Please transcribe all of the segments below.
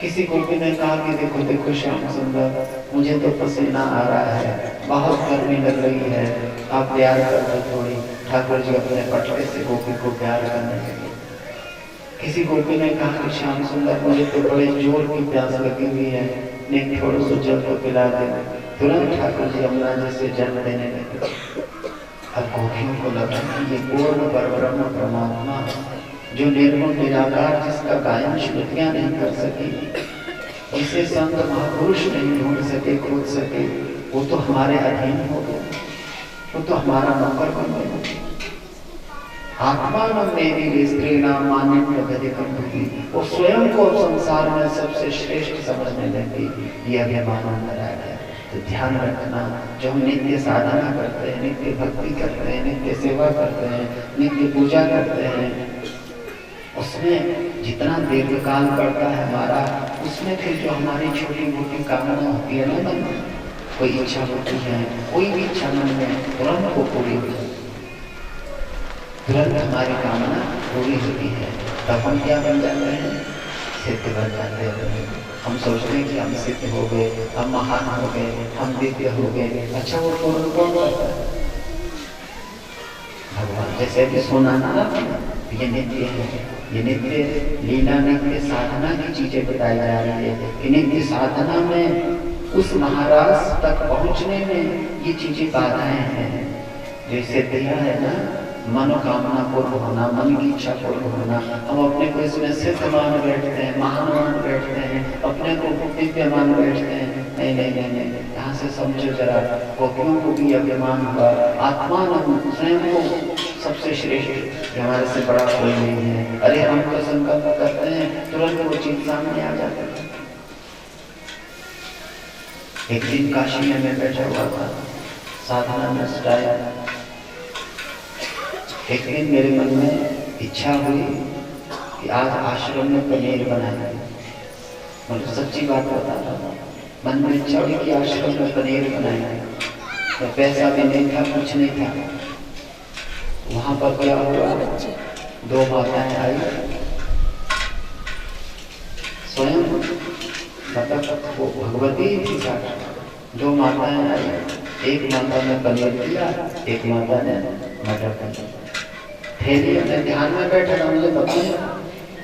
किसी गोपी ने कहा कि देखो देखो श्याम सुंदर, मुझे तो पसीना आ रहा है, बहुत गर्मी लग रही है, आप प्यार कर दो थोड़ी। ठाकुर जी अपने पटके से गोपी को प्यार करने लगे। किसी गोपी ने कहा कि श्याम सुंदर, मुझे तो बड़े जोर की प्यास लगी हुई है, नहीं थोड़ा सा जल को पिला दे। तुरंत ठाकुर जी यमुना जी से जल देने लगे। अब गोपियों को लगा कि ये पूर्ण परब्रह्म परमात्मा जो निर्गुण निराकार, जिसका गायन श्रुतियां नहीं कर सकी, जिसे संत महापुरुष नहीं ढूंढ सके खोज सके, वो तो हमारे अधीन हो गया, वो तो हमारा नौकर बन गया। आत्मा न मेरी स्त्री नाम मान्य प्रगतिकम होगी, वो स्वयं को संसार में सबसे श्रेष्ठ समझने लगी। ये अभिमान अंदर आ गया। तो ध्यान रखना, जो हम नित्य साधना करते हैं, नित्य भक्ति करते हैं, नित्य सेवा करते हैं, नित्य पूजा करते हैं, उसमें जितना दीर्घकाल पड़ता है हमारा, उसमें फिर जो हमारी छोटी मोटी कामना होती है ना मन में, कोई इच्छा होती है, कोई भी इच्छा मन में तुरंत वो पूरी हो जाती है, तुरंत हमारी कामना पूरी होती है। तब हम क्या बन जाते हैं? सिद्ध बन जाते हैं। हम सोचते हैं कि हम सिद्ध हो गए, हम महान हो गए, हम दिव्य हो गए। अच्छा, वो पूर्ण कौन करता है? भगवान। जैसे कि सोना ना, ये नित्य है, ये नित्य लीला, नित्य साधना की चीजें बताई जा रही है कि नित्य साधना में उस महाराज तक पहुंचने में ये चीजें बाधाएं हैं। जैसे दिया है ना, मनोकामना पूर्ण होना, मन की इच्छा पूर्ण होना। हम अपने को इसमें सिद्ध मान बैठते हैं, महान मान बैठते हैं, अपने को दिव्य मान बैठते हैं। नहीं नहीं नहीं नहीं, यहाँ से समझो जरा, गोपियों को भी अभिमान हुआ, आत्मा न स्वयं को सबसे श्रेष्ठ, हमारे से बड़ा कोई नहीं है। अरे हम तो संकल्प करते हैं, तुरंत वो चीज सामने आ जाती है। एक दिन काशी में मैं बैठा हुआ था, साधना में स्टाया। एक दिन मेरे मन में इच्छा हुई कि आज आश्रम में पनीर बनाए। मतलब सच्ची बात बता रहा हूँ, मन में इच्छा हुई कि आश्रम में पनीर बनाए। तो पैसा भी नहीं था, कुछ नहीं था। वहां पर क्या हुआ, दो माताएं आई, स्वयं मतलब वो भगवती थी साक्षात। दो माताएं आई, एक माता ने पनीर दिया, एक माता ने मटर दिया। थैली अपने ध्यान में बैठे ना, मुझे पता,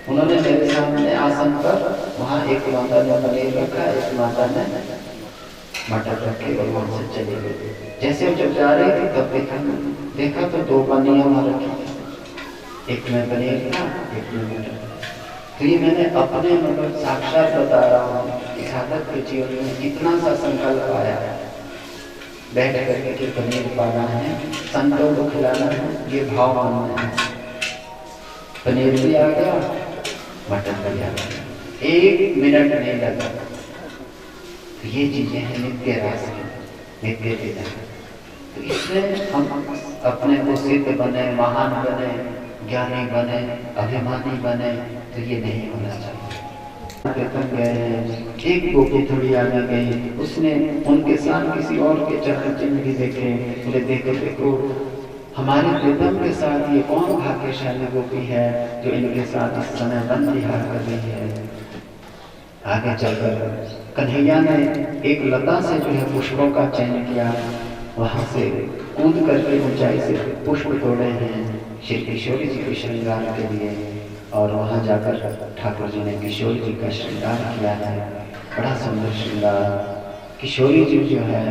उन्होंने मेरे सामने आसन पर वहां एक माता ने पनीर रखा, एक माता ने मटर रखे और वहां से चली गई। जैसे जब जा रही थी तब देखा तो दो पनियां वहां रखी, एक में पनीर था, एक में मटर। तो ये मैंने अपने मतलब साक्षात बता रहा हूँ कि साधक के जीवन में इतना सा संकल्प आया, बैठ करके कि पनीर पाना है, संतों को खिलाना है, ये भाव मानना है। पनीर भी आ गया, मटर भी आ गया, 1 मिनट नहीं लगा। तो ये चीजें हैं नित्य रास, नित्य विधान। तो इसमें हम अपने को सिद्ध बने, महान बने, ज्ञानी बने, अभिमानी बने, तो ये नहीं होना चाहिए। गए हैं, एक गोपी थोड़ी आगे गई, उसने उनके साथ किसी और के चरण चिन्ह भी देखे। बोले देखो देखो, हमारे प्रीतम के साथ ये कौन भाग्यशाली गोपी है जो इनके साथ इस समय वन विहार कर रही है। आगे चलकर कन्हैया ने एक लता से जो है पुष्पों का चयन किया, वहां से कूद करके ऊंचाई से पुष्प तोड़े हैं श्री किशोरी जी के श्रृंगार के लिए। और वहां जाकर ठाकुर जी ने किशोरी जी का श्रृंगार किया है, बड़ा सुंदर श्रृंगार। किशोरी जी जो है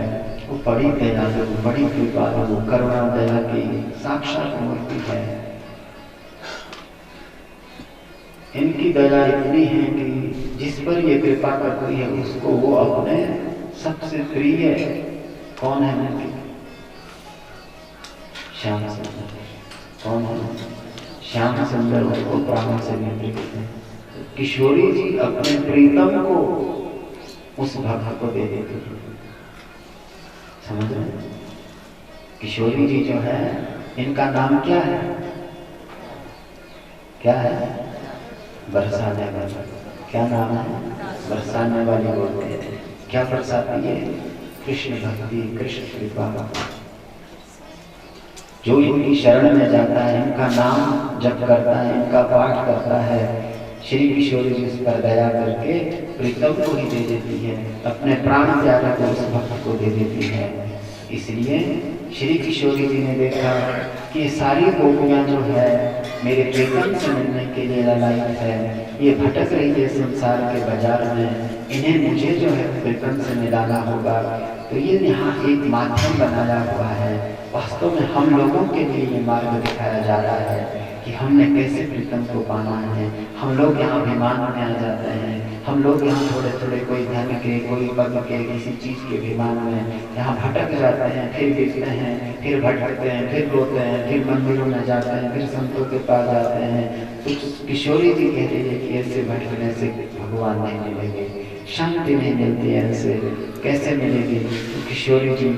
वो बड़ी दयालु, बड़ी कृपालु, करुणा दया की साक्षात मूर्ति है। इनकी दया इतनी है कि जिस पर ये कृपा करती है उसको वो अपने सबसे प्रिय कौन है उनकी? श्याम सुंदर। कौन है? श्याम सुंदर उसको प्राण से भी प्रिय। किशोरी जी अपने प्रीतम को उस भक्त को दे देती है। समझ रहे? किशोरी जी जो है, इनका नाम क्या है? क्या है? बरसाने वाली। क्या नाम है? बरसाने वाली बोलते हैं। क्या बरसाती है? कृष्ण भक्ति, कृष्ण कृपा। जो इनकी शरण में जाता है, इनका नाम जप करता है, इनका पाठ करता है, श्री किशोरी जी उस पर दया करके प्रीतम को ही दे देती है, अपने प्राण प्यारे को उस भक्त को दे देती है। इसलिए श्री किशोरी जी ने देखा कि ये सारी गोपियां जो है मेरे प्रीतम से मिलने के लिए ललायित है, ये भटक रही है संसार के बाजार में, इन्हें मुझे जो है प्रीतम से मिलाना होगा। तो ये यहाँ एक माध्यम बनाया हुआ है। वास्तव में हम लोगों के लिए ये मार्ग दिखाया जा रहा है कि हमने कैसे प्रीतम को पाना है। हम लोग यहाँ अभिमान में आ जाते हैं, हम लोग यहाँ थोड़े थोड़े कोई धन के, कोई पद के, किसी चीज़ के अभिमान में यहाँ भटक जाते हैं, फिर गिरते हैं, फिर भटकते हैं, फिर रोते हैं, फिर मंदिरों में जाते हैं, फिर संतों के पास जाते हैं। तो किशोरी जी कह रही है कि ऐसे भटकने से भगवान नहीं मिलेंगे, शांति नहीं मिलती है, ऐसे कैसे मिलेगी। तो किशोरी जी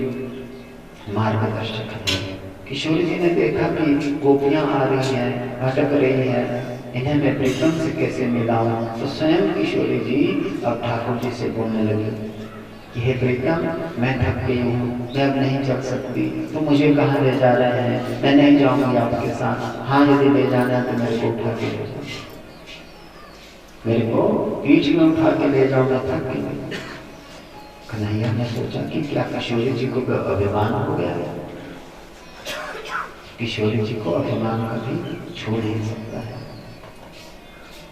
मार्गदर्शक है। किशोरी जी ने देखा कि गोपियां आ रही हैं, भटक रही हैं, इन्हें मैं प्रीतम से कैसे मिलाऊं। तो स्वयं किशोरी जी अब ठाकुर जी से बोलने लगी कि हे प्रीतम, मैं थक गई हूँ, मैं अब नहीं चल सकती, तो मुझे कहाँ ले जा रहे हैं, मैं नहीं जाऊंगी आपके साथ। हाँ, यदि ले जाना तो मेरे को उठा के ले जाओ, मेरे को पीठ में उठा के ले जाओ, मैं थक गई। कन्हैया ने सोचा कि क्या किशोरी जी को अभिमान हो गया। किशोरी जी को अभिमान कभी छोड़ नहीं सकता है।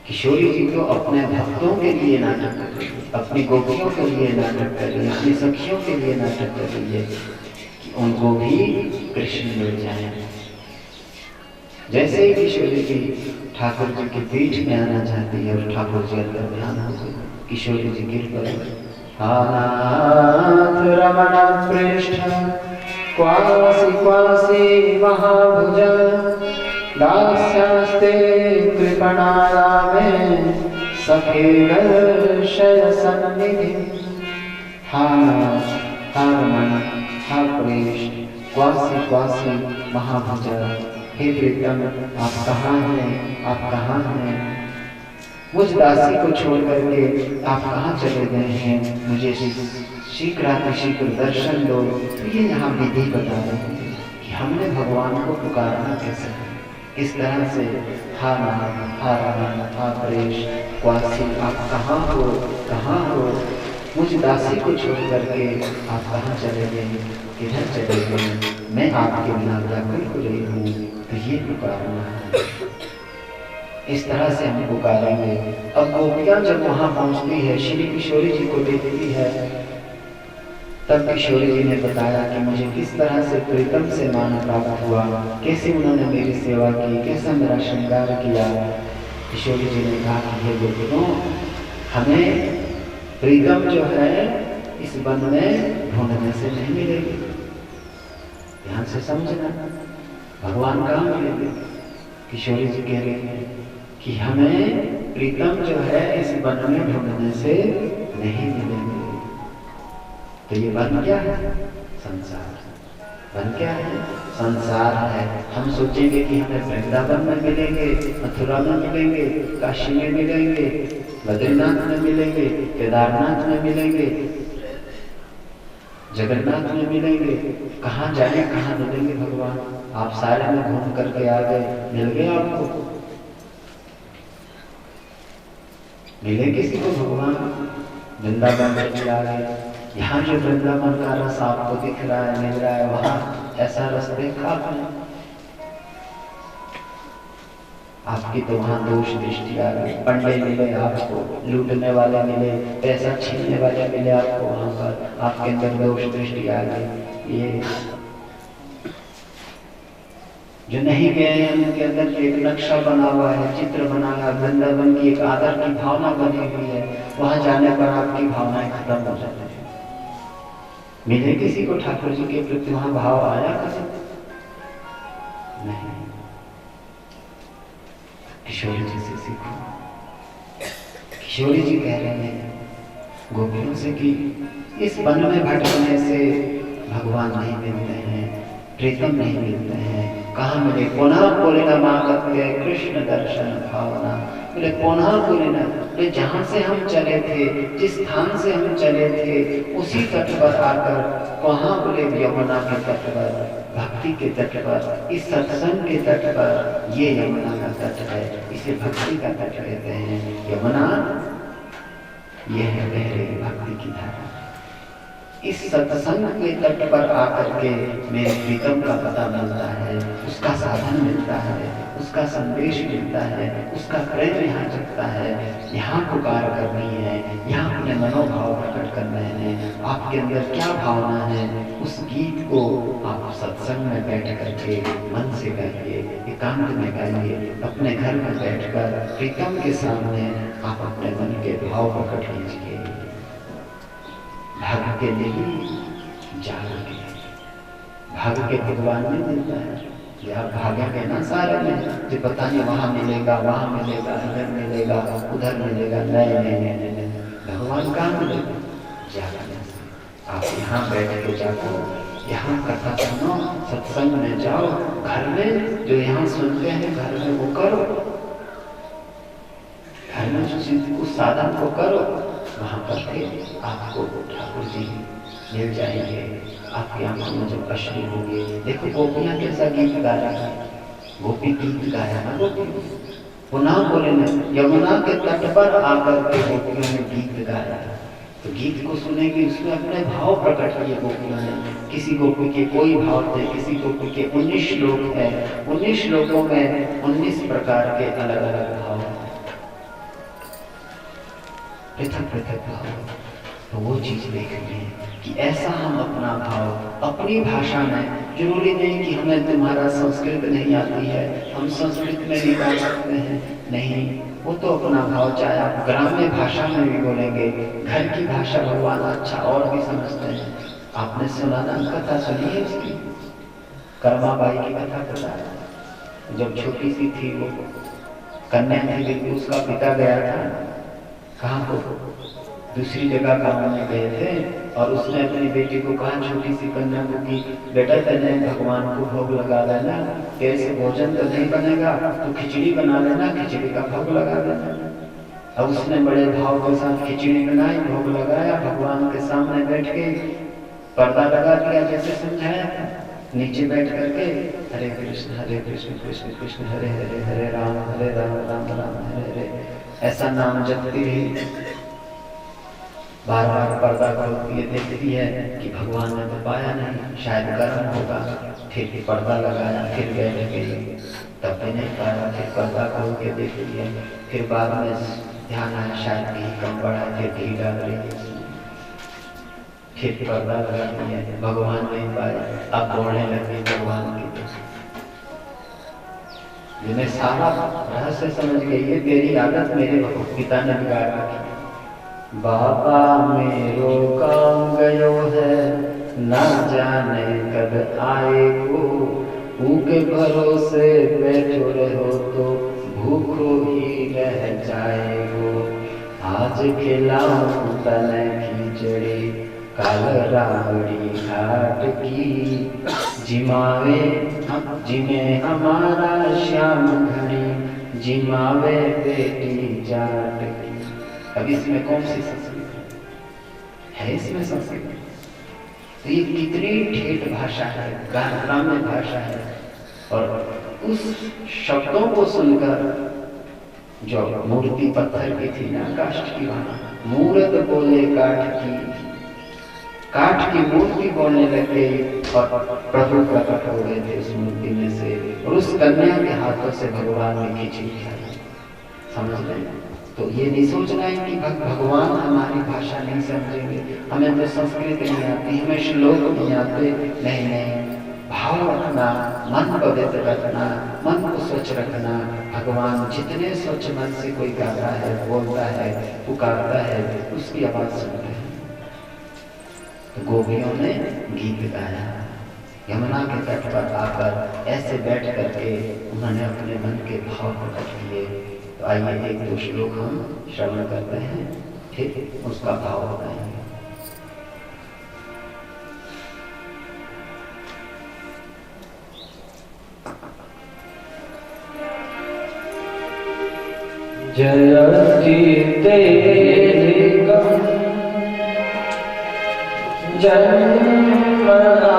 किशोरी जी तो अपने भक्तों के लिए नाटक कर रही है, अपनी गोपियों के लिए नाटक कर रही है, अपनी सखियों के लिए नाटक कर रही है कि उनको भी कृष्ण मिल जाए। जैसे ही किशोरी जी ठाकुर जी के पीठ में आना चाहती है और ठाकुर जी अंदर ध्यान हो गई, किशोरी जी गिर पड़े। नाथ रमण पृष्ठ क्वासी क्वासी महाभुज दास्यास्ते कृपणाया में सखेर्षय सन्निधि। हा रमण, हा पृष्ठ, क्वासी क्वासी महाभुज, हे प्रीतम आप कहाँ हैं, आप कहाँ हैं। मुझ दासी को छोड़ करके आप कहाँ चले गए हैं, मुझे शीघ्र दर्शन दो। तो ये यहाँ विधि बता रहे हैं कि हमने भगवान को पुकारना कैसे है, किस तरह से। हा नाम, हा रमण, हा परेश, क्वासी, आप कहाँ हो, कहाँ हो। मुझ दासी को छोड़ करके आप कहाँ चले गए, किधर चले गए, मैं आपके बिना व्याकुल हो रही हूँ। तो ये पुकारना है, इस तरह से हम पुकारेंगे। अब गोपियां जब वहां पहुंचती है, श्री किशोरी जी को देखती है, तब किशोरी जी ने बताया कि मुझे किस तरह से प्रीतम से मान प्राप्त हुआ, कैसे उन्होंने मेरी सेवा की, कैसा मेरा श्रृंगार किया। किशोरी जी ने कहा कि हे गोपियों, हमें प्रीतम जो है इस वन में ढूंढने से नहीं मिलेगी। ध्यान से समझना, भगवान कहाँ मिलेंगे। किशोरी जी कह रही है कि हमें प्रीतम जो है इस वन में ढूंढने से नहीं मिलेंगे। तो ये वन क्या है, संसार। वन क्या है, संसार है। हम सोचेंगे कि हमें वृंदावन में मिलेंगे, मथुरा में मिलेंगे, काशी में मिलेंगे, बद्रीनाथ में मिलेंगे, केदारनाथ में मिलेंगे, जगन्नाथ में मिलेंगे। कहाँ जाए, कहाँ मिलेंगे भगवान। आप सारे में घूम करके आ गए, मिल गए आपको, मिले किसी को भगवान। वृंदावन में भी आ गए, यहाँ जो वृंदावन का रस आपको दिख रहा है, मिल रहा है, वहाँ ऐसा रस देखा आपने। आपकी तो वहाँ दोष दृष्टि आ गई। पंडे मिले आपको, लूटने वाले मिले, पैसा छीनने वाले मिले आपको, वहाँ पर आपके अंदर दोष दृष्टि आ गई। ये जो नहीं गए हैं उनके अंदर एक नक्शा बना हुआ है, चित्र बना हुआ है, वृंदावन की एक आदर की भावना बनी हुई है। वहां जाने पर आपकी भावनाएं खत्म हो जाती है। मिले किसी को ठाकुर जी के प्रति वहां भाव आया किसी नहीं। किशोरी जी से सीखो। किशोरी जी कह रहे हैं गोपियों से कि इस वन में भटकने से भगवान नहीं मिलते हैं, प्रीतम नहीं मिलते हैं। कहाँ मिले? पुनः पुलिना मातत्य कृष्ण दर्शन भावना। बोले पुनः पुलिना, बोले जहाँ से हम चले थे, जिस स्थान से हम चले थे, उसी तट पर आकर, कहाँ? बोले यमुना के तट पर, भक्ति के तट पर, इस सत्संग के तट पर। ये यमुना का तट है, इसे भक्ति का तट कहते हैं। यमुना ये है गहरे भक्ति की धारा। इस सत्संग के तट पर आकर के मेरे प्रीतम का पता मिलता है, उसका साधन मिलता है, उसका संदेश मिलता है, उसका प्रेम यहाँ जगता है। यहाँ पुकार करनी है, यहाँ अपने मनोभाव प्रकट करने हैं। आपके अंदर क्या भावना है, उस गीत को आप सत्संग में बैठ करके मन से गाइए, एकांत में गाइए। अपने घर में बैठकर प्रीतम के सामने आप अपने मन के भाव प्रकट कीजिए। भाग के नहीं, जाग के। भाग के भगवान नहीं मिलता है। आप भागेंगे ना सारे में, जो पता नहीं वहां मिलेगा, वहां मिलेगा, इधर मिलेगा, उधर मिलेगा। नहीं, भगवान कहाँ मिलेगा? जागने से। आप यहाँ बैठ के जागो, यहाँ कथा सुनो, सत्संग में जाओ। घर में जो यहाँ सुनते हैं, घर में वो करो। घर में जो चीज उस साधन को करो, वहां पर आपको ठाकुर जी मिल जाएंगे। आपकी आंखों में जब अश्रु होंगे, देखो गोपियां कैसा गीत गा रहा है। गोपी गीत गाया ना गोपी। पुनः बोले न यमुना के तट पर आकर के गोपियों ने गीत गाया। तो गीत को सुनेगी, उसमें अपने भाव प्रकट किए गोपियों ने। किसी गोपी के कोई भाव थे, किसी गोपी के 19 श्लोक है। 19 श्लोकों में 19 प्रकार के अलग अलग भाव, पृथक पृथक भाव। तो वो चीज देखनी है कि ऐसा हम अपना भाव अपनी भाषा में, जरूरी नहीं कि हमें तुम्हारा संस्कृत नहीं आती है, हम संस्कृत में भी गा सकते हैं। नहीं, वो तो अपना भाव चाहे आप ग्राम्य भाषा में भी बोलेंगे। घर की भाषा भगवान अच्छा और भी समझते हैं। आपने सुना ना, कथा सुनी है उसकी? कर्माबाई की कथा पता है? जब छोटी सी थी, वो कन्या थी, उसका पिता गया था कहाँ को, दूसरी जगह काम में गए थे, और उसने अपनी बेटी को कहा, छोटी सी कन्या को, कि बेटा तेने भगवान को भोग लगा लेना, कैसे भोजन तो नहीं बनेगा, तो खिचड़ी बना लेना, खिचड़ी का भोग लगा देना। अब उसने बड़े भाव के साथ खिचड़ी बनाई, भोग लगाया, भगवान के सामने बैठ के पर्दा लगा दिया, जैसे समझाया था। नीचे बैठ करके हरे कृष्ण कृष्ण कृष्ण हरे हरे, हरे राम राम राम हरे हरे, ऐसा नाम जपती रही। बार बार पर्दा खोलती है, देखती है कि भगवान ने तो पाया नहीं, शायद गर्म होगा। फिर पर्दा लगाया, फिर गए, तब भी नहीं पाया। फिर पर्दा खोल के देखती है, फिर बाद में ध्यान आया शायद घी कम पड़ा, फिर घी डाल रही, फिर पर्दा लगाती है, भगवान नहीं पाए। अब बोलने लगी भगवान की, जिन्हें सारा रहस्य समझ गई है, तेरी आदत मेरे पिता ने बिगाड़ रखी। बाबा मेरो काम गयो है, ना जाने कब आएगो, ऊके भरोसे बैठो रहो तो भूखो ही रह जाएगो। आज खिलाऊं तने खिचड़ी, कल रावड़ी घाट की, जिमावे जिमे हमारा श्याम घड़ी, जिमावे बेटी जाट की। अब इसमें कौन सी संस्कृत है? इसमें संस्कृत। तो ये कितनी ठेठ भाषा है, ग्राम्य भाषा है। और उस शब्दों को सुनकर, जो मूर्ति पत्थर की थी ना, काष्ठ की, वहां मूर्त बोले काठ की मूर्ति बोलने लगे, और प्रभु प्रकट हो गए थे उस मूर्ति में से, और उस कन्या के हाथों से भगवान ने खिचड़ी खाई। समझ लें। तो ये नहीं सोचना है कि भगवान हमारी भाषा नहीं समझेंगे, हमें तो संस्कृत नहीं आती, हमें श्लोक नहीं आते। नहीं, भाव रखना, मन पवित्र रखना, मन को स्वच्छ रखना। भगवान जितने स्वच्छ मन से कोई गाता है, बोलता है, पुकारता है, उसकी आवाज सुनते हैं। तो गोपियों ने गीत गाया, यमुना के तट पर आकर ऐसे बैठ करके उन्होंने अपने मन के भाव प्रकट किए। तो आइए एक दो श्लोक हम श्रवण करते हैं, फिर उसका भाव बताएंगे। जयति तेरिकं जन्मना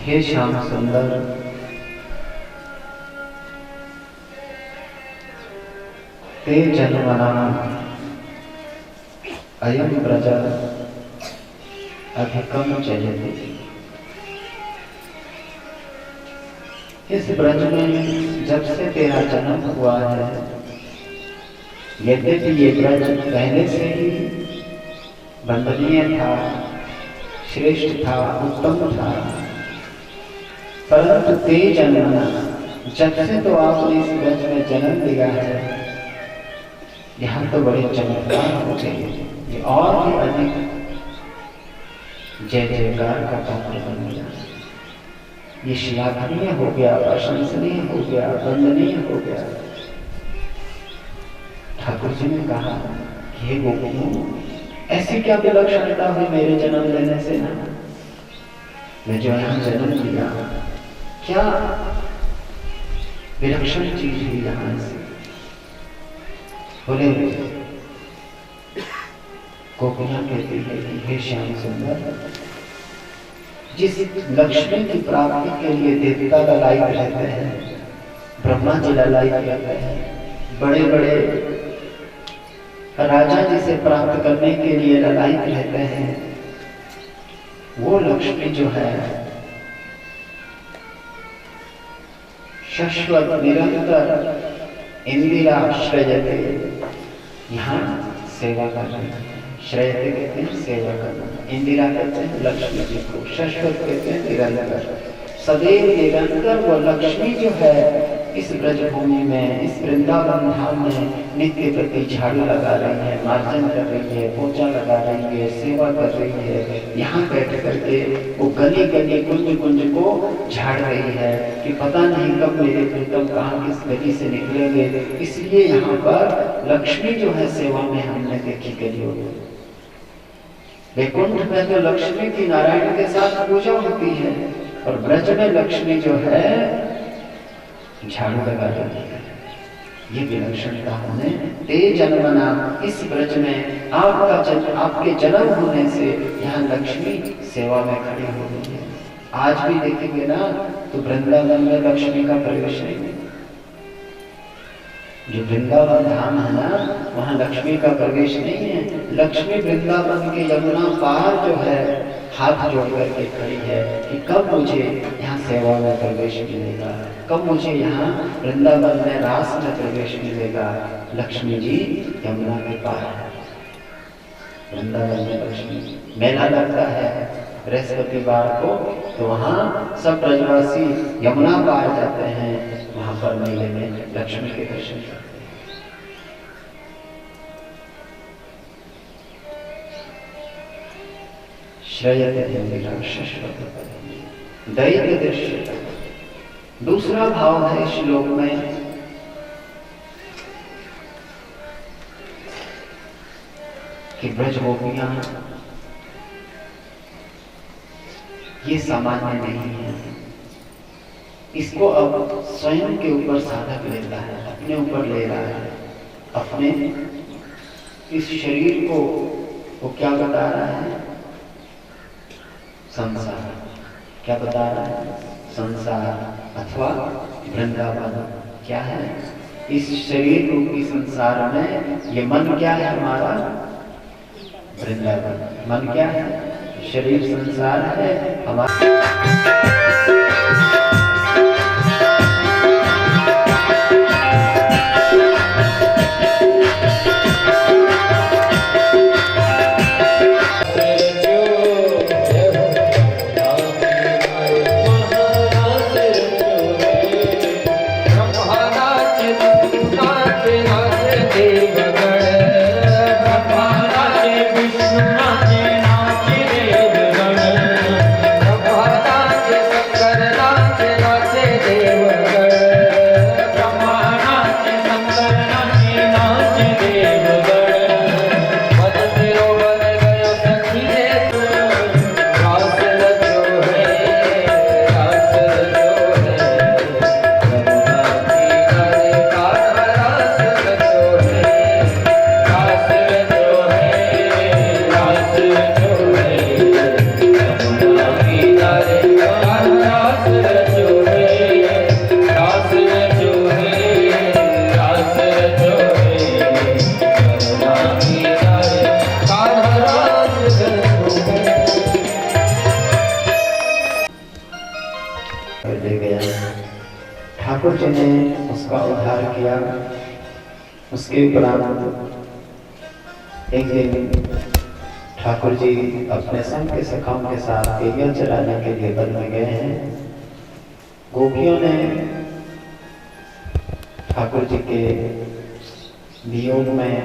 हे श्याम सुंदर, ते जन्मना अयम ब्रज अधिकम चयते। इस ब्रज में जब से तेरा जन्म हुआ है, यद्यपि ये ब्रज पहले से ही वंदनीय था, श्रेष्ठ था, उत्तम था, परंतु ते जन्मना, जब से तो आपने इस ब्रज में जन्म लिया है, यहाँ तो बड़े चमत्कार हो गए, ये और भी अधिक जय जयकार का पात्र बन गया। ये श्लाघनीय हो गया, प्रशंसनीय हो गया, वंदनीय हो गया। ठाकुर जी ने कहा कि हे गोपियों, ऐसी क्या विलक्षणता हुई मेरे जन्म लेने से ना, मैं जो यहाँ जन्म लिया, क्या विलक्षण चीज हुई यहाँ से। बोले गोपियां कहती है कि हे श्याम सुंदर, जिस लक्ष्मी की प्राप्ति के लिए देवता ललायित रहते हैं, ब्रह्मा जी ललायित रहते हैं, बड़े बड़े राजा जिसे प्राप्त करने के लिए ललायित रहते हैं, वो लक्ष्मी जो है शाश्वत निरंतर इंदिरा श्रेयते, यहाँ सेवा करना। श्रेयते कहते हैं सेवा करना, इंदिरा कहते हैं लक्ष्मी जी को, शाश्वत कहते हैं निरंतर, सदैव निरंतर। वो लक्ष्मी जो है इस ब्रजभूमि में, इस वृंदावन धाम में नित्य प्रति झाड़ू लगा रही है, मार्जन कर रही है, पोछा लगा रही है, सेवा कर रही है। यहाँ बैठ करके वो गली गली कुंज कुंज को झाड़ रही है कि पता नहीं कब मेरे प्रीतम कहाँ किस गली से निकलेंगे। इसलिए यहाँ पर लक्ष्मी जो है सेवा में हमने देखी गली होगी। वैकुंठ में तो लक्ष्मी की नारायण के साथ पूजा होती है, और ब्रज में लक्ष्मी जो है झाड़ू लगा रही है। ये विलक्षणता होने ते जन्मना, इस ब्रज में आपके जन्म होने से यहाँ लक्ष्मी सेवा में खड़ी हो रही है। आज भी देखेंगे ना तो वृंदावन में लक्ष्मी का प्रवेश नहीं है। जो वृंदावन धाम है ना, वहाँ लक्ष्मी का प्रवेश नहीं है। लक्ष्मी वृंदावन के यमुना पार जो है हाथ जोड़ करके खड़ी है कि कब मुझे यहाँ सेवा में प्रवेश मिलेगा, कब मुझे यहाँ वृंदावन में रास में प्रवेश मिलेगा। लक्ष्मी जी यमुना के पार है। वृंदावन में लक्ष्मी मेला लगता है बृहस्पतिवार को, तो वहाँ सब ब्रजवासी यमुना पार जाते हैं, वहां पर मेले में लक्ष्मी के दर्शन करते हैं। दैत्य दृश्य दूसरा भाव है श्लोक में। कि ब्रज गोपियां ये सामान्य नहीं है। इसको अब स्वयं के ऊपर साधक लेता है, अपने ऊपर ले रहा है। अपने इस शरीर को वो क्या बता रहा है? संसार। क्या बता रहा है? संसार अथवा वृंदावन। क्या है? इस शरीर रूपी संसार में ये मन क्या है हमारा? वृंदावन। मन क्या है? शरीर संसार है हमारा। ठाकुर जी ने उसका उद्धार किया। उसके उपरांत एक दिन ठाकुर जी अपने संग के सखाओं के साथ गैया चराने के लिए वन में गए हैं। गोपियों ने ठाकुर जी के वियोग में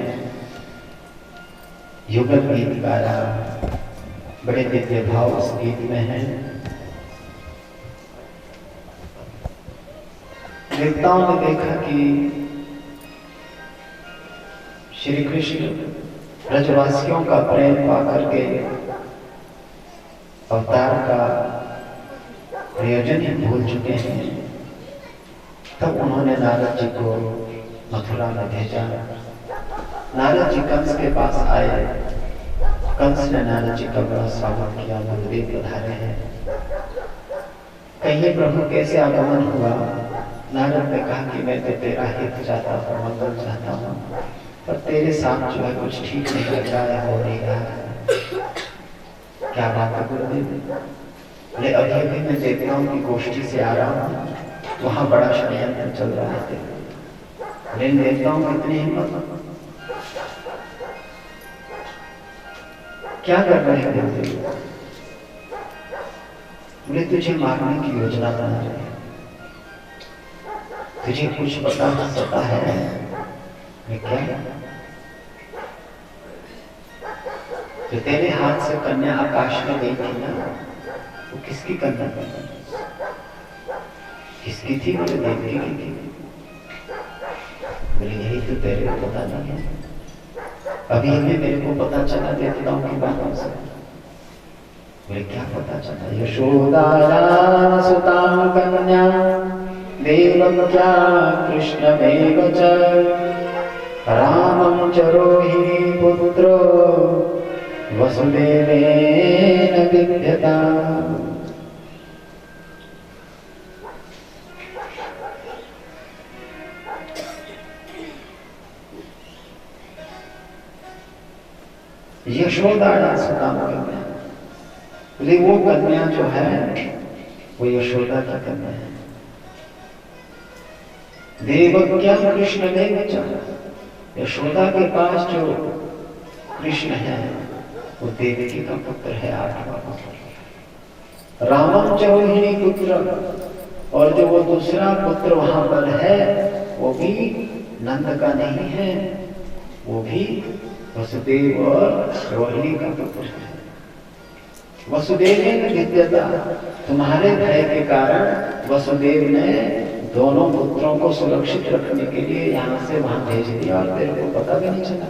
युगल गीत गाया। बड़े दिव्य भाव उस गीत में हैं। देवताओं ने देखा कि श्री कृष्ण ब्रजवासियों का प्रेम पाकर के अवतार का प्रयोजन ही भूल चुके हैं। तब उन्होंने नारद जी को मथुरा में भेजा। नारद जी कंस के पास आए। कंस ने नारद जी का बड़ा स्वागत किया। बलदेव पधारे हैं। कहिए प्रभु कैसे आगमन हुआ? नारद ने कहा कि मैं तो तेरा हित चाहता हूँ, मंगल चाहता हूँ, पर तेरे साथ जो है कुछ ठीक नहीं लग रहा है, हो नहीं रहा है। क्या बात है गुरुदेव? अभी अभी मैं देवताओं की गोष्ठी से आ रहा हूँ, वहां बड़ा षड्यंत्र चल रहा है। लेकिन देवताओं की इतनी हिम्मत, क्या कर रहे हैं देवता? बोले तुझे मारने की योजना बना रहे हैं। तुझे कुछ पता है? क्या? जो तेरे हाथ से कन्या आकाश में गई थी ना, वो किसकी कन्या थी? किसकी थी? बोले देवकी की थी। बोले यही तो तेरे को पता नहीं है। अभी मेरे को पता चला देवताओं की बातों से। बोले क्या पता चला? यशोदा सुतां कन्या देवक्या कृष्णमेव च रामं च रोहिणी पुत्रो वसुदेवेन विद्यता। यशोदा सुतां कन्या, वो कन्या जो है वो यशोदा की कन्या है। देवक्या कृष्णमेव च, यशोदा के पास जो कृष्ण है वो देवकी का पुत्र है, 8वां पुत्र। रामम च रोहिणी पुत्र, और जो वो दूसरा पुत्र वहां पर है वो भी नंद का नहीं है, वो भी वसुदेव और रोहिणी का पुत्र है। वसुदेव ने विद्यता, तुम्हारे भय के कारण वसुदेव ने दोनों पुत्रों को सुरक्षित रखने के लिए यहाँ से वहां भेज दिया और तेरे को पता भी नहीं चला।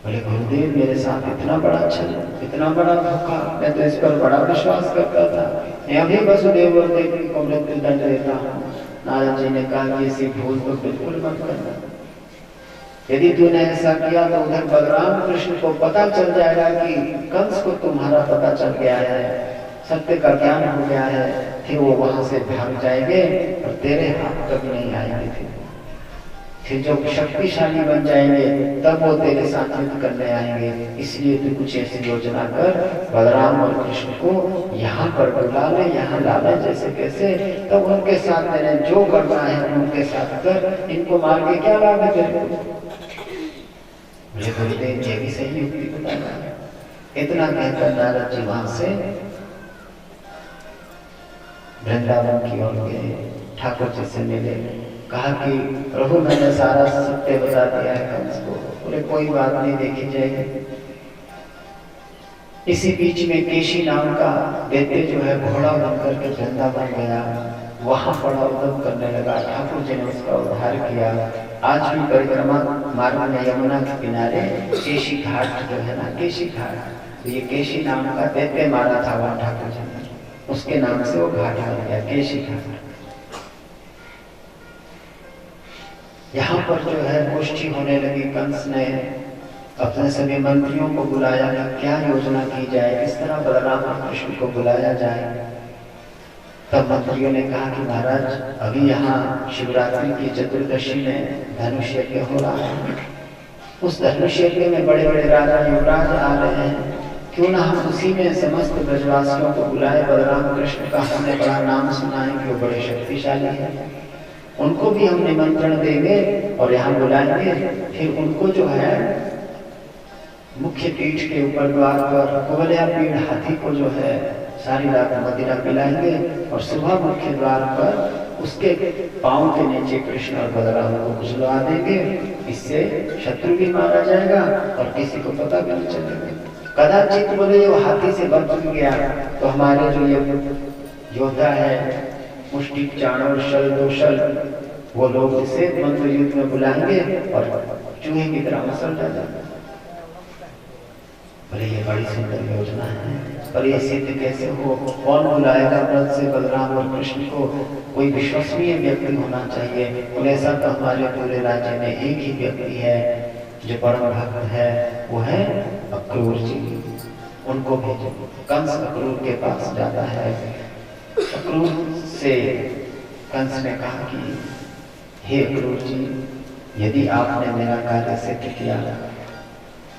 बोले गुरुदेव मेरे साथ इतना बड़ा छल, इतना बड़ा धोखा, मैं तो इस पर बड़ा विश्वास करता था, मैं अभी वसुदेव और देवी को मृत्यु दंड देता हूँ। नारद जी ने कहा कि ऐसी भूल तो बिल्कुल मत करना। यदि तूने ऐसा किया तो उधर बलराम कृष्ण को पता चल जाएगा कि कंस को तुम्हारा पता चल गया है, सत्य का ज्ञान हो गया है, फिर वो वहां से भाग जाएंगे और तेरे हाथ कभी नहीं आएंगे। फिर जो शक्तिशाली बन जाएंगे तब वो तेरे साथ युद्ध करने आएंगे। इसलिए तू कुछ ऐसी योजना कर, बलराम और कृष्ण को यहाँ पर बुला ले, यहाँ ला ले जैसे कैसे, तब उनके साथ तेरे जो करना है उनके साथ कर, इनको मार के क्या लाभ है तेरे को। मुझे गुरुदेव ये भी सही युक्ति बताया। इतना कहकर नारद जी वहां से वृंदावन की ओर गए, ठाकुर जी से मिले, कहा कि प्रभु मैंने सारा सत्य बता दिया है कंस को। बोले कोई बात नहीं, देखी जाएगी। इसी बीच में केशी नाम का दैत्य जो है घोड़ा बनकर के वृंदावन गया, वहां बड़ा उद्यम करने लगा। ठाकुर जी ने उसका उद्धार किया। आज भी परिक्रमा मार्ग में यमुना के किनारे केशी घाट जो है ना, केशी घाट, तो ये केशी नाम का दैत्य मारा था वहां ठाकुर जी ने, उसके नाम से वो घाट बन गया, केशी घाट। यहाँ पर जो है गोष्ठी होने लगी। कंस ने अपने सभी मंत्रियों को बुलाया, क्या योजना की जाए, किस तरह बलराम और कृष्ण को बुलाया जाए। तब मंत्रियों ने कहा कि महाराज अभी यहाँ शिवरात्रि की चतुर्दशी में धनुष यज्ञ हो रहा है, उस धनुष यज्ञ में बड़े बड़े राजा युवराज आ रहे हैं, क्यों ना हम उसी में समस्त ब्रजवासियों को बुलाए। बलराम कृष्ण का हमने बड़ा नाम सुना है कि वो बड़े शक्तिशाली है, उनको भी हम निमंत्रण देंगे और यहाँ बुलाएंगे। फिर उनको जो है मुख्य पीठ के ऊपर द्वार पर कुवलया पीठ हाथी को जो है सारी रात मदिरा पिलाएंगे और सुबह मुख्य द्वार पर उसके पांव के नीचे कृष्ण और बलराम को घुसलवा देंगे। इससे शत्रु भी मारा जाएगा और किसी को पता भी नहीं चलेगा। कदाचित बोले वो हाथी से बच गया तो हमारे जो ये योद्धा है मुष्टि चाणूर शल दोशल, वो लोग इसे मंत्र युद्ध में बुलाएंगे और चूहे की तरह मसल जाएगा। बोले ये बड़ी सुंदर योजना है, पर ये सिद्ध कैसे हो, कौन बुलाएगा व्रत से बलराम और कृष्ण को, कोई विश्वसनीय व्यक्ति होना चाहिए। बोले ऐसा तो हमारे पूरे राज्य में एक ही व्यक्ति है जो परम भक्त है, वो है अक्रूर जी, उनको भेजो। कंस अक्रूर के पास जाता है। अक्रूर से कंस ने कहा कि हे अक्रूर जी, यदि आपने मेरा कार्य सिद्ध किया,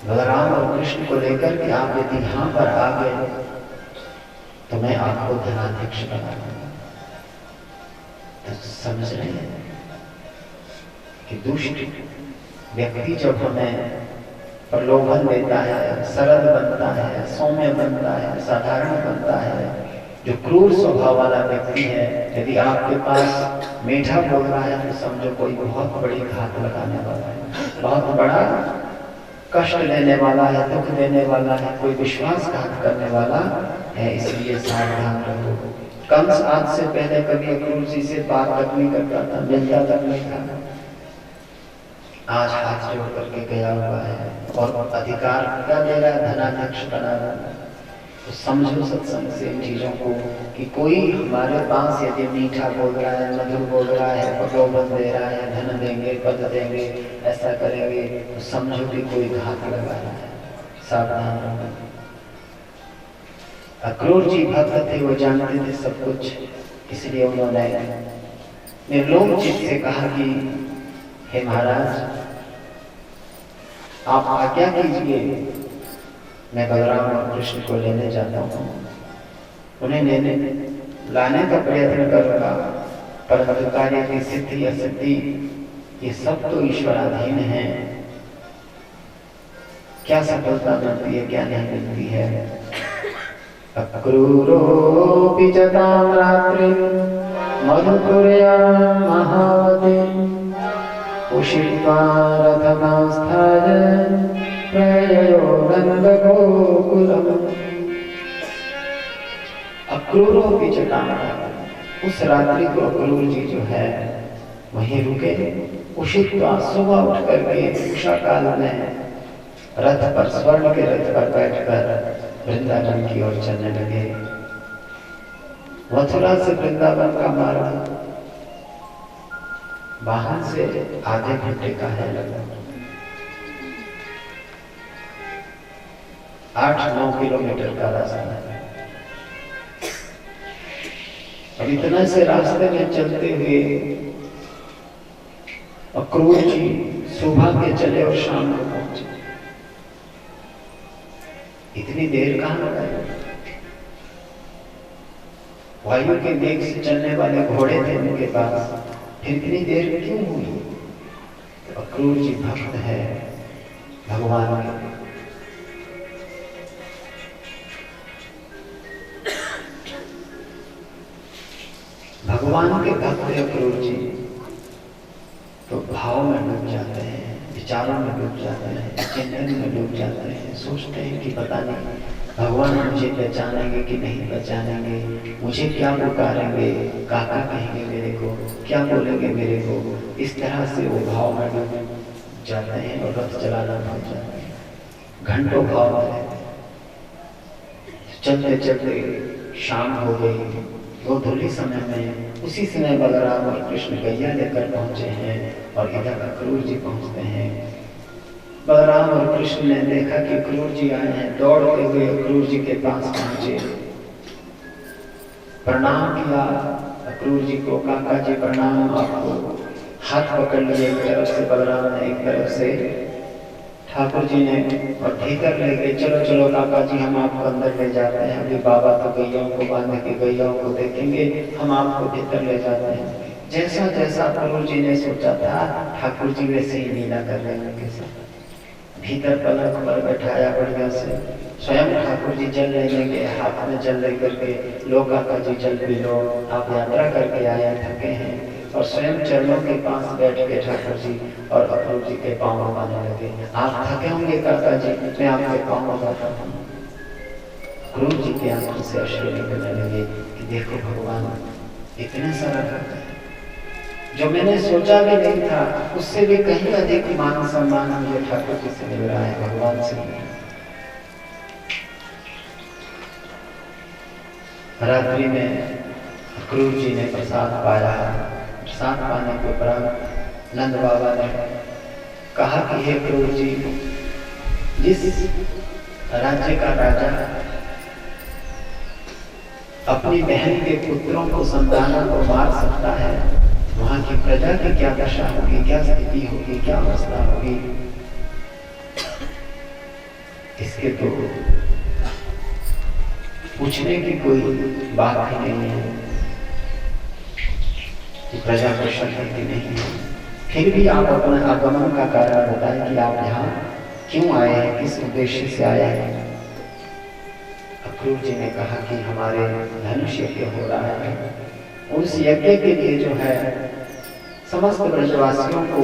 बलराम और कृष्ण को लेकर के आप यदि यहाँ पर आ गए तो मैं आपको धनाध्यक्ष बना दूंगा। तो समझ रहे हैं कि दुष्ट व्यक्ति जब हमें प्रलोभन देता है, सरल बनता है, सौम्य बनता है, साधारण बनता है, जो क्रूर स्वभाव वाला व्यक्ति है, यदि आपके पास मीठा बोल रहा है तो समझो कोई बहुत बड़ी घात लगाने वाला है, बहुत बड़ा कष्ट देने वाला है, दुख देने वाला है, कोई विश्वासघात करने वाला है। इसलिए सावधान रहो। कंस आज से पहले कभी अक्रूर जी से बात तक नहीं करता था, मिलता तक नहीं था। आज हाथ जोड़ करके गया हुआ है और अधिकार क्या दे रहा है, धनाध्यक्ष बना रहा है। तो समझो सत्संग से इन चीजों को कि कोई हमारे पास यदि मीठा बोल रहा है, मधुर बोल रहा है, प्रलोभन दे रहा है, धन देंगे, पद देंगे, ऐसा करेंगे, तो समझो कि कोई घात लगा रहा है, सावधान रहना। अक्रूर जी भक्त थे, वो जानते थे सब कुछ, इसलिए उन्होंने निर्लोभ चित्त से कहा कि हे महाराज आप आज्ञा कीजिए, मैं बलराम और कृष्ण को लेने जाता हूँ, उन्हें लाने का प्रयत्न करूंगा, परंतु कार्य की सिद्धि असिद्धि ये सब तो ईश्वराधीन है। क्या सफलता मिलती है, क्या नहीं मिलती है। अक्रूरोऽपि च तां रात्रिं मधुपुर्यां महावतीं उषित्वा रथमास्थाय प्रययो नन्दगोकुलम्। अक्रूरोऽपि च तां रात्रिं, उस रात्रि को अक्रूर जी जो है वहीं रुके। उषित्वा, सुबह उठ करके उषा काल में रथ पर, स्वर्ण के रथ पर बैठकर वृंदावन की ओर चलने लगे। मथुरा से वृंदावन का मार्ग वाहन से आधे घंटे का है लगभग। 8-9 किलोमीटर का रास्ता है। अब इतना से रास्ते में चलते हुए अक्रूर जी सुबह के चले और शाम को पहुंचे। इतनी देर कहाँ लगाई? वायु के वेग से चलने वाले घोड़े थे उनके पास, फिर इतनी देर क्यों हुई? तो अक्रूर जी भक्त है भगवान के। भगवान के भक्त अक्रूर जी तो भाव में डूब जाते हैं, विचारों में डूब जाते हैं, चिंतन में डूब जाते हैं। सोचते हैं कि पता नहीं भगवान मुझे पहचानेंगे कि नहीं पहचानेंगे, मुझे क्या पुकारेंगे, काका कहेंगे मेरे को, क्या बोलेंगे मेरे को। इस तरह से वो भाव में डूब जाते हैं और रथ चलाना भूल जाते हैं। घंटों भाव में चलते चलते शाम हो गई। गोधूली समय में उसी समय बलराम और कृष्ण गैया लेकर पहुंचे हैं और इधर अक्रूर जी पहुंचते हैं। बलराम और कृष्ण ने देखा कि अक्रूर जी आए हैं, दौड़ते हुए अक्रूर जी के पास पहुंचे, प्रणाम किया अक्रूर जी को। काका जी प्रणाम आपको। हाथ पकड़ लिए, एक तरफ से बलराम ने, एक तरफ से ठाकुर जी ने, और भीतर ले गए। चलो चलो काका जी, हम आपको अंदर ले जाते हैं। अभी बाबा तो गैयाओं को बांध के गैयाओं को देखेंगे, हम आपको भीतर ले जाते हैं। जैसा जैसा अक्रूर जी ने सोचा था, ठाकुर जी वैसे ही लीला कर रहे हैं उनके साथ। भीतर पलक पर बैठाया बढ़िया से। स्वयं ठाकुर जी जल लेंगे, हाथ में जल लेकर के, लो काका जी जल पी लो, आप यात्रा करके आए, थके हैं। और स्वयं चरणों के पास बैठ के ठाकुर जी और अक्रूर जी के पाँव दबाने लगे। आप थके होंगे काका जी, मैं आपके पाँव दबाता हूँ। अक्रूर जी के आंखों से अश्रु निकलने लगे कि देखो भगवान इतने सरल होते हैं, जो मैंने सोचा भी नहीं था उससे भी कहीं अधिक मान सम्मान मुझे ठाकुर जी से मिल रहा है, भगवान से मिल रहा है। रात्रि में अक्रूर जी ने प्रसाद पाया। प्रसाद पाने के उपरांत नंद बाबा ने कहा कि हे अक्रूर जी, जिस राज्य का राजा अपनी बहन के पुत्रों को, संतानों को मार सकता है, वहां की प्रजा की क्या दशा होगी, क्या स्थिति होगी, क्या अवस्था होगी। इसके तो पूछने की कोई बात ही नहीं है कि प्रजा को शक्ति नहीं है। फिर भी आप अपने आगमन का कारण बताएं कि आप यहाँ क्यों आए हैं, किस उद्देश्य से आए हैं। अक्रूर जी ने कहा कि हमारे धनुष यज्ञ हो रहा है, उस यज्ञ के लिए जो है समस्त ब्रजवासियों को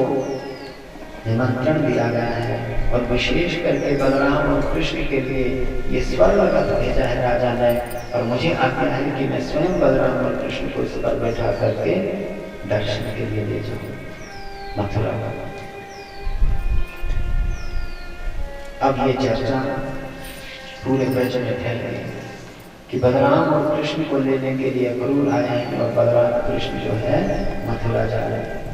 निमंत्रण दिया गया है, और विशेष करके बलराम और कृष्ण के लिए ये स्वर्ण रथ भेजा है राजा ने, और मुझे आज्ञा है कि मैं स्वयं बलराम और कृष्ण को इस पर बैठा करके दर्शन के लिए ले जाऊं मथुरा। अब ये चर्चा पूरे ब्रज में फैल गई कि बलराम और कृष्ण को लेने के लिए अक्रूर आए हैं और बलराम कृष्ण जो है मथुरा जा रहे हैं।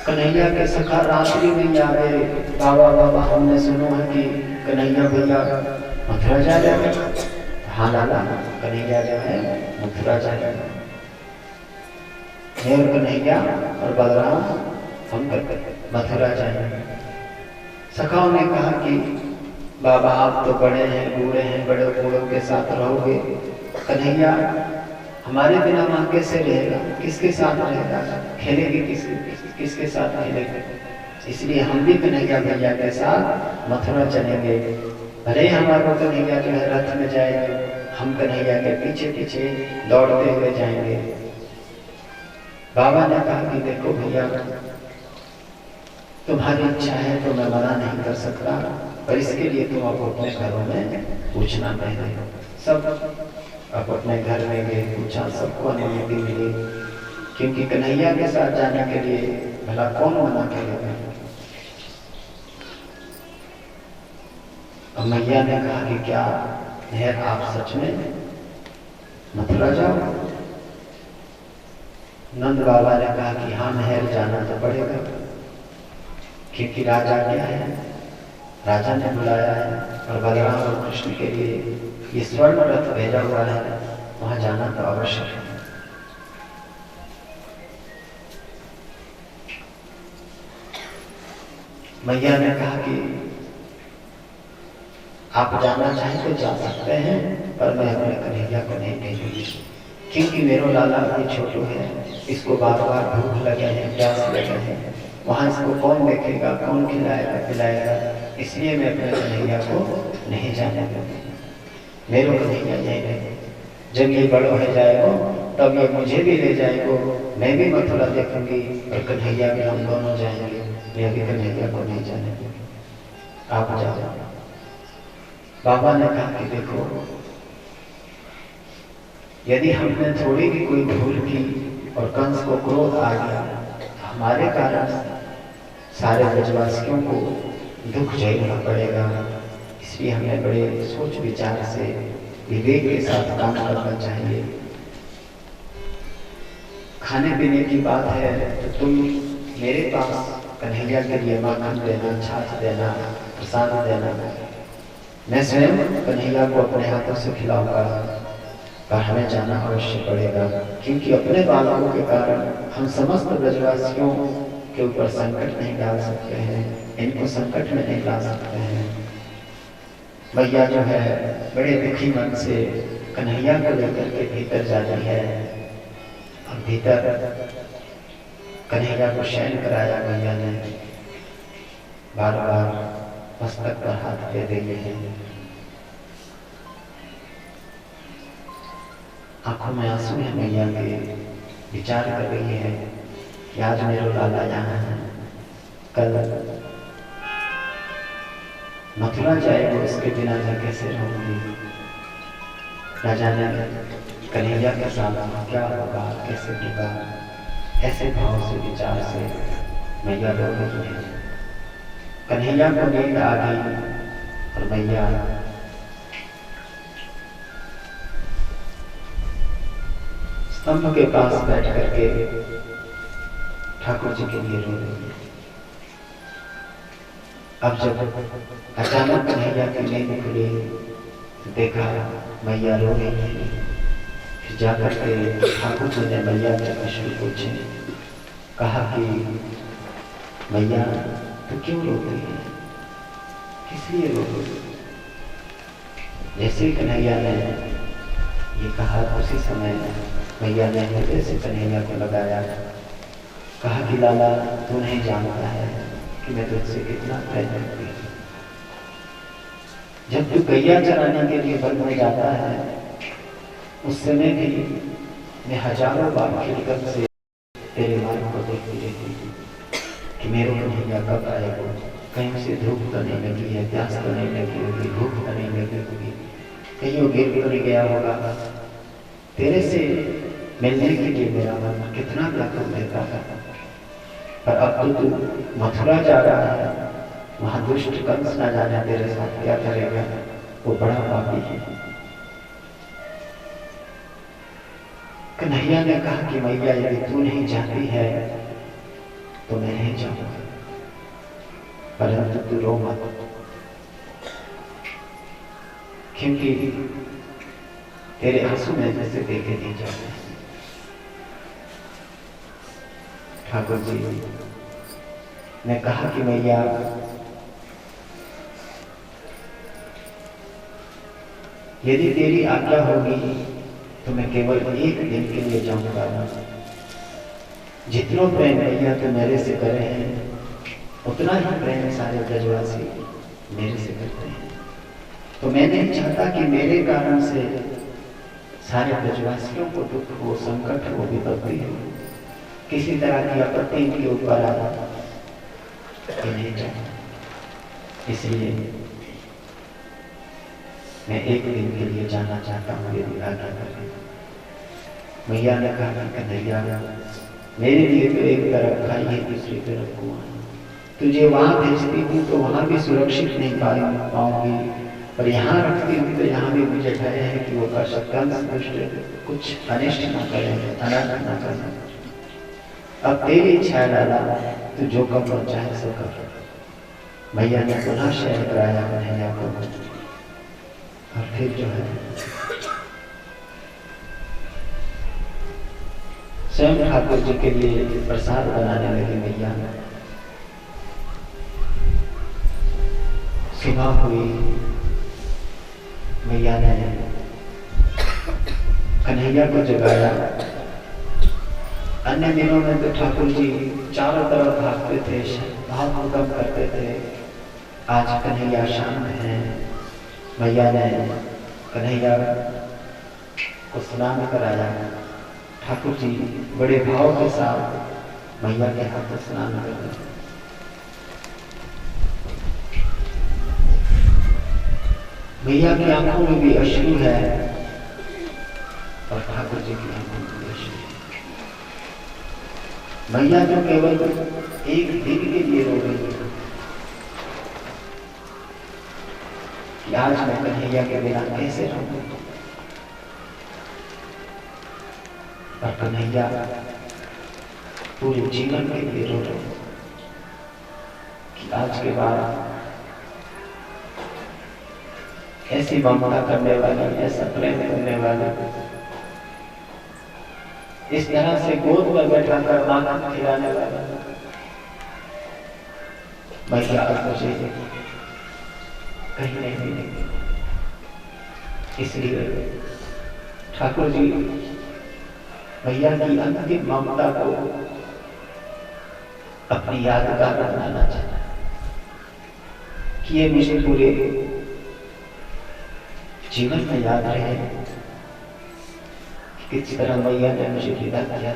कन्हैया के सखा रात्रि में जा रहे, बाबा बाबा हमने सुना है कि कन्हैया भैया मथुरा जा रहे हैं। हाँ लाला, कन्हैया जो है मथुरा जा रहे हैं। और कन्हैया और बलराम हम मथुरा जाएंगे। सखाओं ने कहा कि बाबा आप तो बड़े हैं, बूढ़े हैं, बड़े बूढ़ों के साथ रहोगे, कन्हैया हमारे बिना वहां कैसे रहेगा, किसके साथ रहेगा, खेलेगी किसके साथ खेलेगा। इसलिए हम भी कन्हैया भैया के साथ मथुरा चलेंगे। भले हमारा कन्हैया जो है रथ में जाएंगे, हम कन्हैया के पीछे पीछे दौड़ते हुए जाएंगे। बाबा ने कहा कि देखो भैया, तुम्हारी इच्छा है तो मैं मना नहीं कर सकता, पर इसके लिए तुम अब अपने घरों में पूछना पहले। सब अब अपने घर में गए, पूछा, सबको अनुमति मिली, क्योंकि कन्हैया के साथ जाने के लिए भला कौन मना करेगा। अब मैया ने कहा कि क्या नहर आप सच में मथुरा जाओ? नंद बाबा ने कहा कि हाँ नहर जाना तो पड़ेगा, क्योंकि राजा क्या है, राजा ने बुलाया है और बलराम और कृष्ण के लिए ये स्वर्ण रथ भेजा हुआ है, वहां जाना तो आवश्यक है। मैया ने कहा कि आप जाना चाहें तो जा सकते हैं, पर मैं अपने कन्हैया को नहीं भेजूंगी, क्योंकि मेरा लाला अभी छोटू है, इसको बार बार भूख लगे हैं, प्यास लगे हैं, वहां इसको कौन देखेगा, कौन खिलाएगा पिलाएगा, इसलिए मैं अपने कन्हैया को नहीं जाने दूंगी। मेरे कन्हैया जाएगा, जब ये बड़ा हो जाएगा तब ये मुझे भी ले जाएगा, मैं भी मथुरा देखूंगी और कन्हैया भी, हम दोनों जाएंगे, मैं अभी कन्हैया को नहीं जाने दूंगी, आप जाओ। बाबा ने कहा कि देखो, यदि हमने थोड़ी भी कोई भूल की और कंस को क्रोध आ गया, हमारे कारण सारे ब्रजवासियों को दुख झेलना पड़ेगा, इसलिए हमें बड़े सोच विचार से विवेक के साथ काम करना चाहिए। खाने पीने की बात है तो तुम मेरे पास कन्हैया के लिए माखन देना, छाछ देना, प्रसाद देना, मैं स्वयं कन्हैया को अपने हाथों से खिलाऊंगा, पर हमें जाना अवश्य पड़ेगा, क्योंकि अपने बालकों के कारण हम समस्त ब्रजवासियों के ऊपर संकट नहीं डाल सकते हैं, इनको संकट में नहीं ला सकते हैं। मैया जो है बड़े दुखी मन से कन्हैया को लेकर के भीतर जाती है और भीतर कन्हैया को शयन कराया मैया ने, बार बार मस्तक पर हाथ दे रही है, आंखों में आंसू है मैया के, विचार कर रही है कि आज मेरा लाला यहाँ है, कल मथुरा जाएगा, उसके बिना मैं कैसे रहूंगी, न जाने कन्हैया के साथ क्या होगा, कैसे होगा। ऐसे भाव से, विचार से मैया रो रही है। कन्हैया को नींद आ गई और मैया स्तंभ के पास बैठ करके ठाकुर जी के लिए रो रही है। अब जब अचानक कन्हैया की नींद खुली, देखा मैया रो रही थी, फिर जाकर के ठाकुर जी ने मैया के प्रश्न पूछे, कहा कि मैया तो क्यों रोती है, किस लिए रोती है? जैसे कन्हैया ने ये कहा, उसी समय मैया ने हृदय से कन्हैया को लगाया, कहा कि लाला तू नहीं जानता है कि मैं तुझसे कितना प्रेम करती हूँ। जब तू गैया चराने के लिए वन में जाता है, उस समय भी मैं हजारों बार खिड़कत से तेरे मार्ग को देखती रहती हूँ कि मेरे कन्हैया कब आएगा, कहीं से धूप तो नहीं लगी है, प्यास तो नहीं लगी होगी, भूख तो नहीं लगी होगी, कहीं वो गिर तो नहीं गया होगा। तेरे से मिलने के लिए मेरा मन कितना व्याकुल रहता है, पर अब तो तू मथुरा जा रहा है, वहां दुष्ट कंस न जाने तेरे साथ क्या करेगा, वो बड़ा पापी है। कन्हैया ने कहा कि मैया यदि तू नहीं जाती है तो मैं नहीं जाऊंगा, परंतु तू रो मत, क्योंकि तेरे आंसू में जैसे देखे नहीं जाते। ठाकुर जी ने कहा कि मैया यदि तेरी आज्ञा होगी तो मैं केवल एक दिन के लिए जाऊंगा। जितना प्रेम मैया तो मेरे से करे हैं, उतना ही प्रेम सारे ब्रजवासी मेरे से करते हैं। तो मैं नहीं चाहता कि मेरे कारण से सारे ब्रजवासियों को दुख हो, संकट हो, विपत्ति हो, किसी तरह की आपत्ति इनके ऊपर आ नहीं चाहता। इसलिए मैं एक दिन के लिए जाना चाहता हूँ, यदि आज्ञा करें। मैया ने कहा कि कन्हैया मेरे लिए तो एक तरफ खाई है, दूसरी तरफ कुआं, तुझे वहां भेजती हूँ तो वहां भी सुरक्षित नहीं पाऊंगी, और यहाँ रखती हूँ तो यहाँ भी मुझे भय है कि वो कुछ अनिष्ट ना करे, अनर्थ ना करे। अब तेरी इच्छा लाला, तू जो करना चाहे सो कर। भैया ने पुनः शयन कराया कन्हैया को, और फिर जो है स्वयं ठाकुर जी के लिए प्रसाद बनाने लगे भैया। सुबह हुई, भैया ने कन्हैया को जगाया। अन्य दिनों में तो ठाकुर जी चारों तरफ भागते थे, बहुत हुक्म करते थे। आज कन्हैया शांत हैं। भैया ने कन्हैया को स्नान कराया। ठाकुर जी बड़े भाव के साथ भैया के हाथ से स्नान करते। भैया की आंखों में भी अश्रु है और ठाकुर जी की आंखों में भी अश्रु है। भैया जो केवल एक दिन के लिए रो रही है कि आज मैं कन्हैया के बिना कैसे रहूं, और कन्हैया पूरे जीवन के लिए रो रहे कि आज के बाद ऐसी ममता करने वाली, ऐसा प्रेम करने वाली, इस तरह से गोद में बैठा कर माखन खिलाने वाला भैया मुझे कहीं नहीं मिलेगी। इसलिए ठाकुर जी भैया की अंतिम ममता को अपनी यादगार बनाना चाहता कि ये मुझे पूरे जीवन में याद रहे कि किस तरह भैया ने मुझे विदा किया,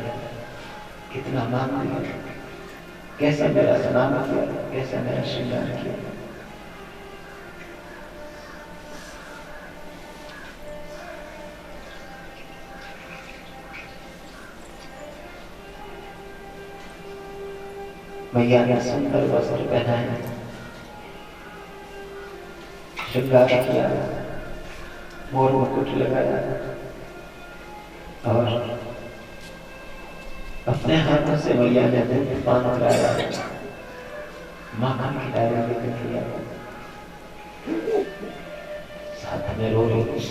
कितना मान दिया, कैसे मेरा स्नान किया, कैसे मेरा श्रृंगार किया। भैया ने सुंदर वस्त्र पहनाए, श्रृंगार किया, मोर मुकुट लगाया और अपने हाथों से भैया ने दूध पान कराया, माखन खिलाया कन्हैया को, साथ में रो रही।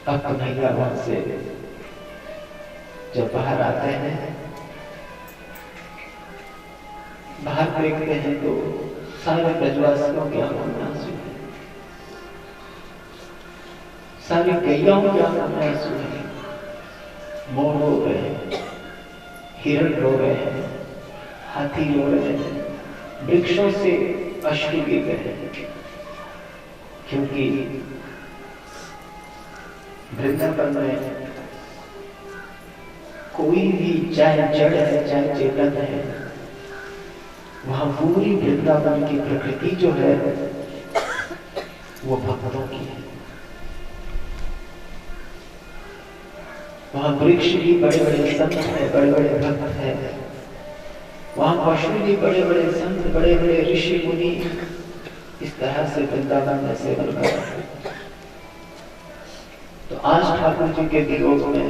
अब कन्हैया वहां से जब बाहर आते हैं, बाहर देखते हैं तो सारे ब्रजवासियों की आंखों में आंसू है, सारी गैयाओं की आंखों में आंसू है। मोर रो रहे हैं, हिरण रो रहे हैं, हाथी रो रहे हैं, वृक्षों से अश्रु गिर रहे हैं, क्योंकि वृंदावन में कोई भी चाहे जड़ है चाहे चेतन है, वहां पूरी वृंदावन की प्रकृति जो है वो भक्तों की है। वहां वृक्ष भी बड़े बड़े संत हैं, बड़े बड़े भक्त हैं, वहां पशु भी बड़े बड़े संत, बड़े बड़े ऋषि मुनि इस तरह से वृंदावन में सेवन कर रहे हैं। तो आज ठाकुर जी के वियोग में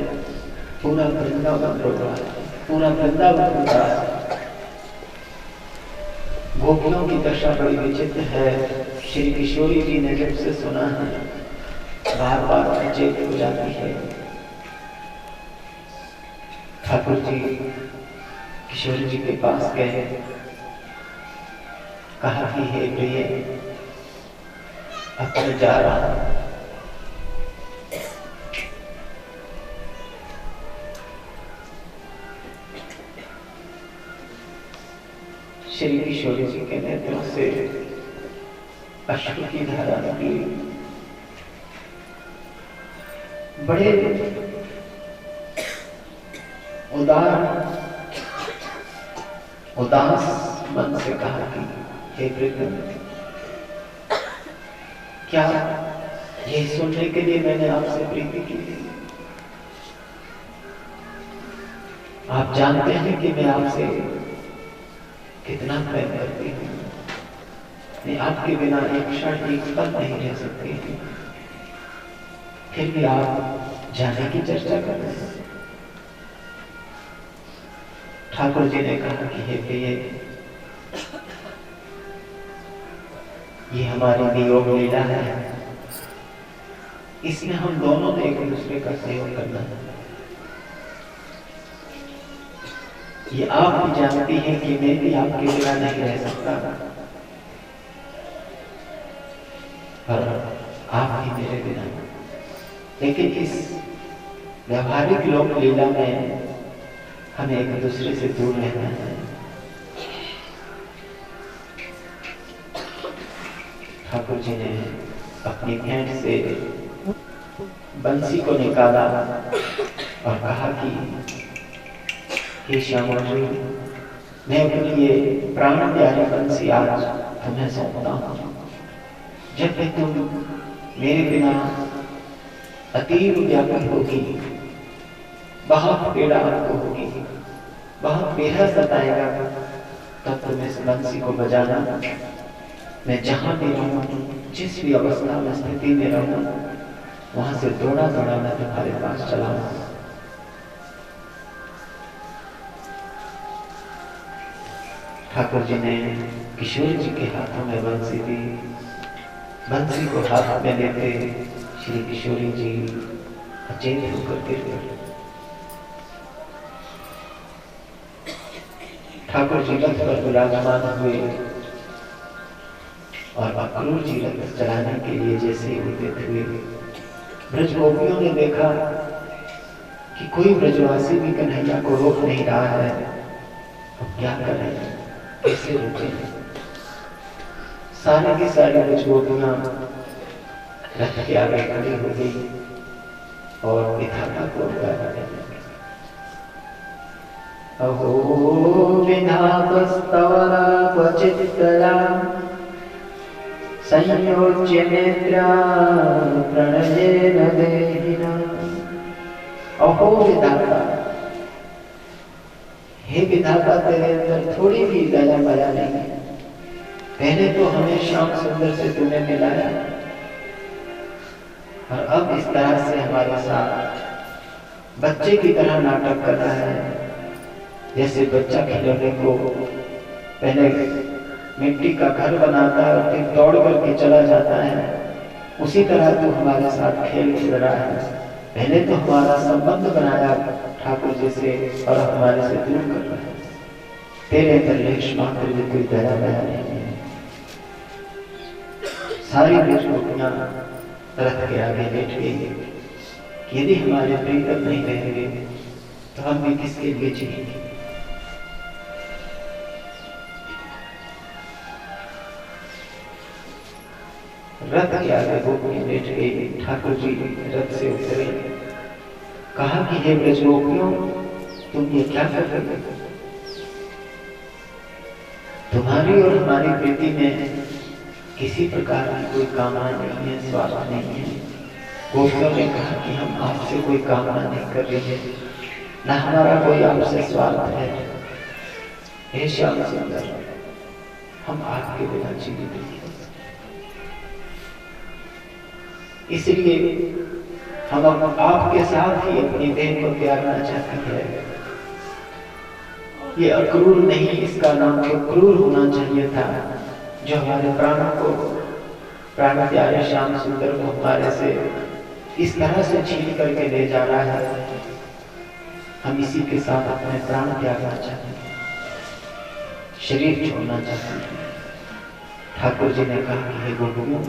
पूरा वृंदावन रो रहा है, पूरा वृंदावन रो रहा है। गोपियों की दशा बड़ी विचित्र है। श्री किशोरी जी ने जब से सुना है, बार बार चेत हो जाती है। ठाकुर जी किशोरी जी के पास गए, कहा कि हे प्रिय, अब मैं जा रहा हूं। श्री किशोरी जी के नेत्रों से अश्रु की धारा निकली। बड़े उदास मन से कहा कि हे वृंद, क्या ये सुनने के लिए मैंने आपसे प्रीति की थी? आप जानते हैं कि मैं आपसे कितना प्रेम करती हूँ। मैं आपके बिना एक क्षण एक पल नहीं रह सकती, फिर भी आप जाने की चर्चा कर रहे हैं। ठाकुर जी ने कहा कि हे प्रिय, ये हमारी वियोग लीला है, इसमें हम दोनों ने एक दूसरे का सहयोग करना है। ये आप भी जानती हैं कि मैं भी आपके बिना नहीं रह सकता, और आप भी मेरे बिना। लेकिन इस व्यवहारिक लोक लीला में हमें एक दूसरे से दूर रहना है। ठाकुर जी ने अपनी भेंट से बंसी को निकाला और कहा कि हे श्यामा जी, मैं अपनी ये प्राण प्यारी बंसी आज तुम्हें सौंपता हूँ। जब भी तुम मेरे बिना अतीब व्याकुल होगी, बहुत पीड़ा आपको होगी, बहुत बेहद सताएगा, तब तुम इस बंसी को बजाना। मैं जहां भी रहूं, जिस भी अवस्था में स्थिति में रहूं, वहां से दौड़ा दौड़ा मैं तुम्हारे पास चला हूं। ठाकुर जी ने किशोर जी के हाथों में बंसी दी। बंसी को हाथ में लेते श्री किशोरी जी अचेत होकर गिर गए। ठाकुर जी रथ पर विराजमान हुए और अक्रूर जी रथ चलाने के लिए जैसे उद्यत हुए, ब्रज गोपियों ने देखा कि कोई ब्रजवासी भी कन्हैया को रोक नहीं रहा है। अब क्या करें, कैसे रोकें? सारी की सारी ब्रज गोपियां रथ के आगे खड़ी हो गई और विधाता को गाया। अहो विधातस्तवरा क्वचित्तरा संयोज्य नेत्रा प्रणयेन देहिना। अहो विधाता, हे विधाता, तेरे अंदर थोड़ी भी दया माया नहीं है। पहले तो हमें श्याम सुंदर से तूने मिलाया, और अब इस तरह से हमारे साथ बच्चे की तरह नाटक कर रहा है। जैसे बच्चा खिलौने को पहले मिट्टी का घर बनाता है और फिर दौड़ करके चला जाता है, उसी तरह तू हमारे साथ खेल खेल रहा है। पहले तो हमारा संबंध बनाया ठाकुर जी से और हमारे से दूर कर रहा है। तेरे अंदर लेश मात्र भी कोई दया दया नहीं है। सारी ब्रज गोपियां रथ के आगे बैठ गई। यदि हमारे प्रीतम नहीं रहेंगे तो हम भी किसके लिए जिएंगे? रथ के आगे गोपी बैठ गई। ठाकुर जी रथ से उतरे, कहा कि हे ब्रज गोपियों, तुम ये क्या कर रहे हो? तुम्हारी और हमारी प्रीति में किसी प्रकार की कोई कामना नहीं है, स्वार्थ नहीं है। गोपियों ने कहा कि हम आपसे कोई कामना नहीं कर रहे हैं, न हमारा कोई आपसे स्वार्थ है। हे श्याम सुंदर, हम आपके बिना जीवित नहीं हो सकते, इसलिए हम आपके साथ ही अपनी देह को त्यागना चाहते हैं। ये अक्रूर नहीं, इसका नाम तो क्रूर होना चाहिए था, जो हमारे प्राणों को, प्राण प्यारे श्याम सुंदर को हमारे से इस तरह से छीन करके ले जा रहा है। हम इसी के साथ अपने प्राण त्यागना चाहते हैं, शरीर छोड़ना चाहते हैं। ठाकुर जी ने कहा कि हे गोपियों,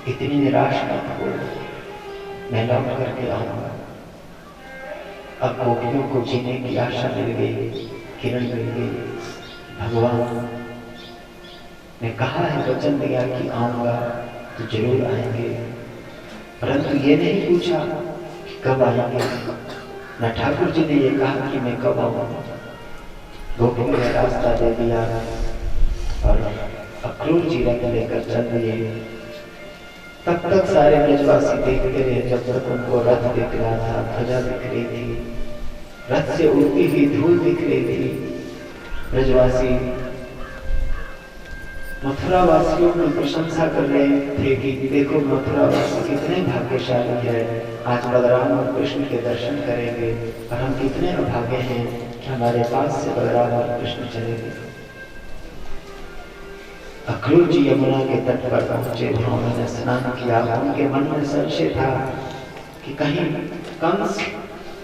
इतनी निराश मत हो, मैं लौट करके आऊंगा। अब गोपियों को जीने की आशा मिल गई, किरण मिल गई। भगवान ने कहा है, वचन दिया कि आऊंगा तो जरूर आएंगे, परंतु ये नहीं पूछा कि कब आएंगे। न ठाकुर जी ने ये कहा कि मैं कब आऊंगा। गोपियों ने रास्ता दे दिया और अक्रूर जी रथ लेकर चल दिए। तब तक सारे ब्रजवासी देखते रहे, जब तक उनको रथ दिख रहा था, ध्वजा दिख रही थी, रथ से उड़ती हुई धूल दिख रही थी। ब्रजवासी मथुरा वासियों में प्रशंसा कर रहे थे कि देखो मथुरा वासी कितने भाग्यशाली है, आज बलराम और कृष्ण के दर्शन करेंगे, और हम कितने अभागे हैं कि हमारे पास से बलराम और कृष्ण चले गए। अक्रूर जी यमुना के तट पर पहुंचे, उन्होंने स्नान किया। उनके मन में संशय था कि कहीं कंस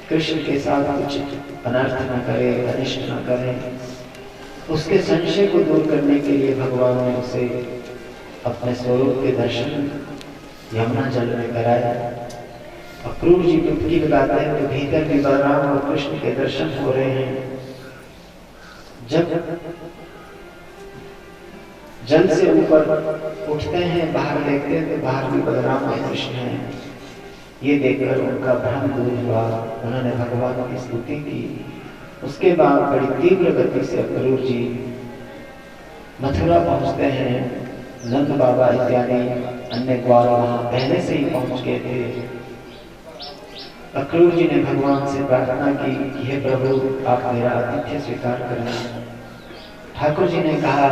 कृष्ण के साथ कुछ अनर्थ न करे, अनिष्ट न करे। उसके संशय को दूर करने के लिए भगवान ने उसे अपने स्वरूप के दर्शन यमुना जल में कराया। अक्रूर जी डुबकी लगाते हैं तो भीतर भी बलराम और कृष्ण के दर्शन हो रहे हैं। जब जल से ऊपर उठते हैं, बाहर देखते हैं तो बाहर भी बलराम और कृष्ण हैं। ये देखकर उनका भ्रम दूर हुआ, उन्होंने भगवान की स्तुति की। उसके बाद बड़ी तीव्र गति से अक्रूर जी मथुरा पहुंचते हैं। नंद बाबा इत्यादि अन्य ग्वाल वहां पहले से ही पहुंच गए थे। अक्रूर जी ने भगवान से प्रार्थना की, हे प्रभु आप मेरा आतिथ्य स्वीकार करना। ठाकुर जी ने कहा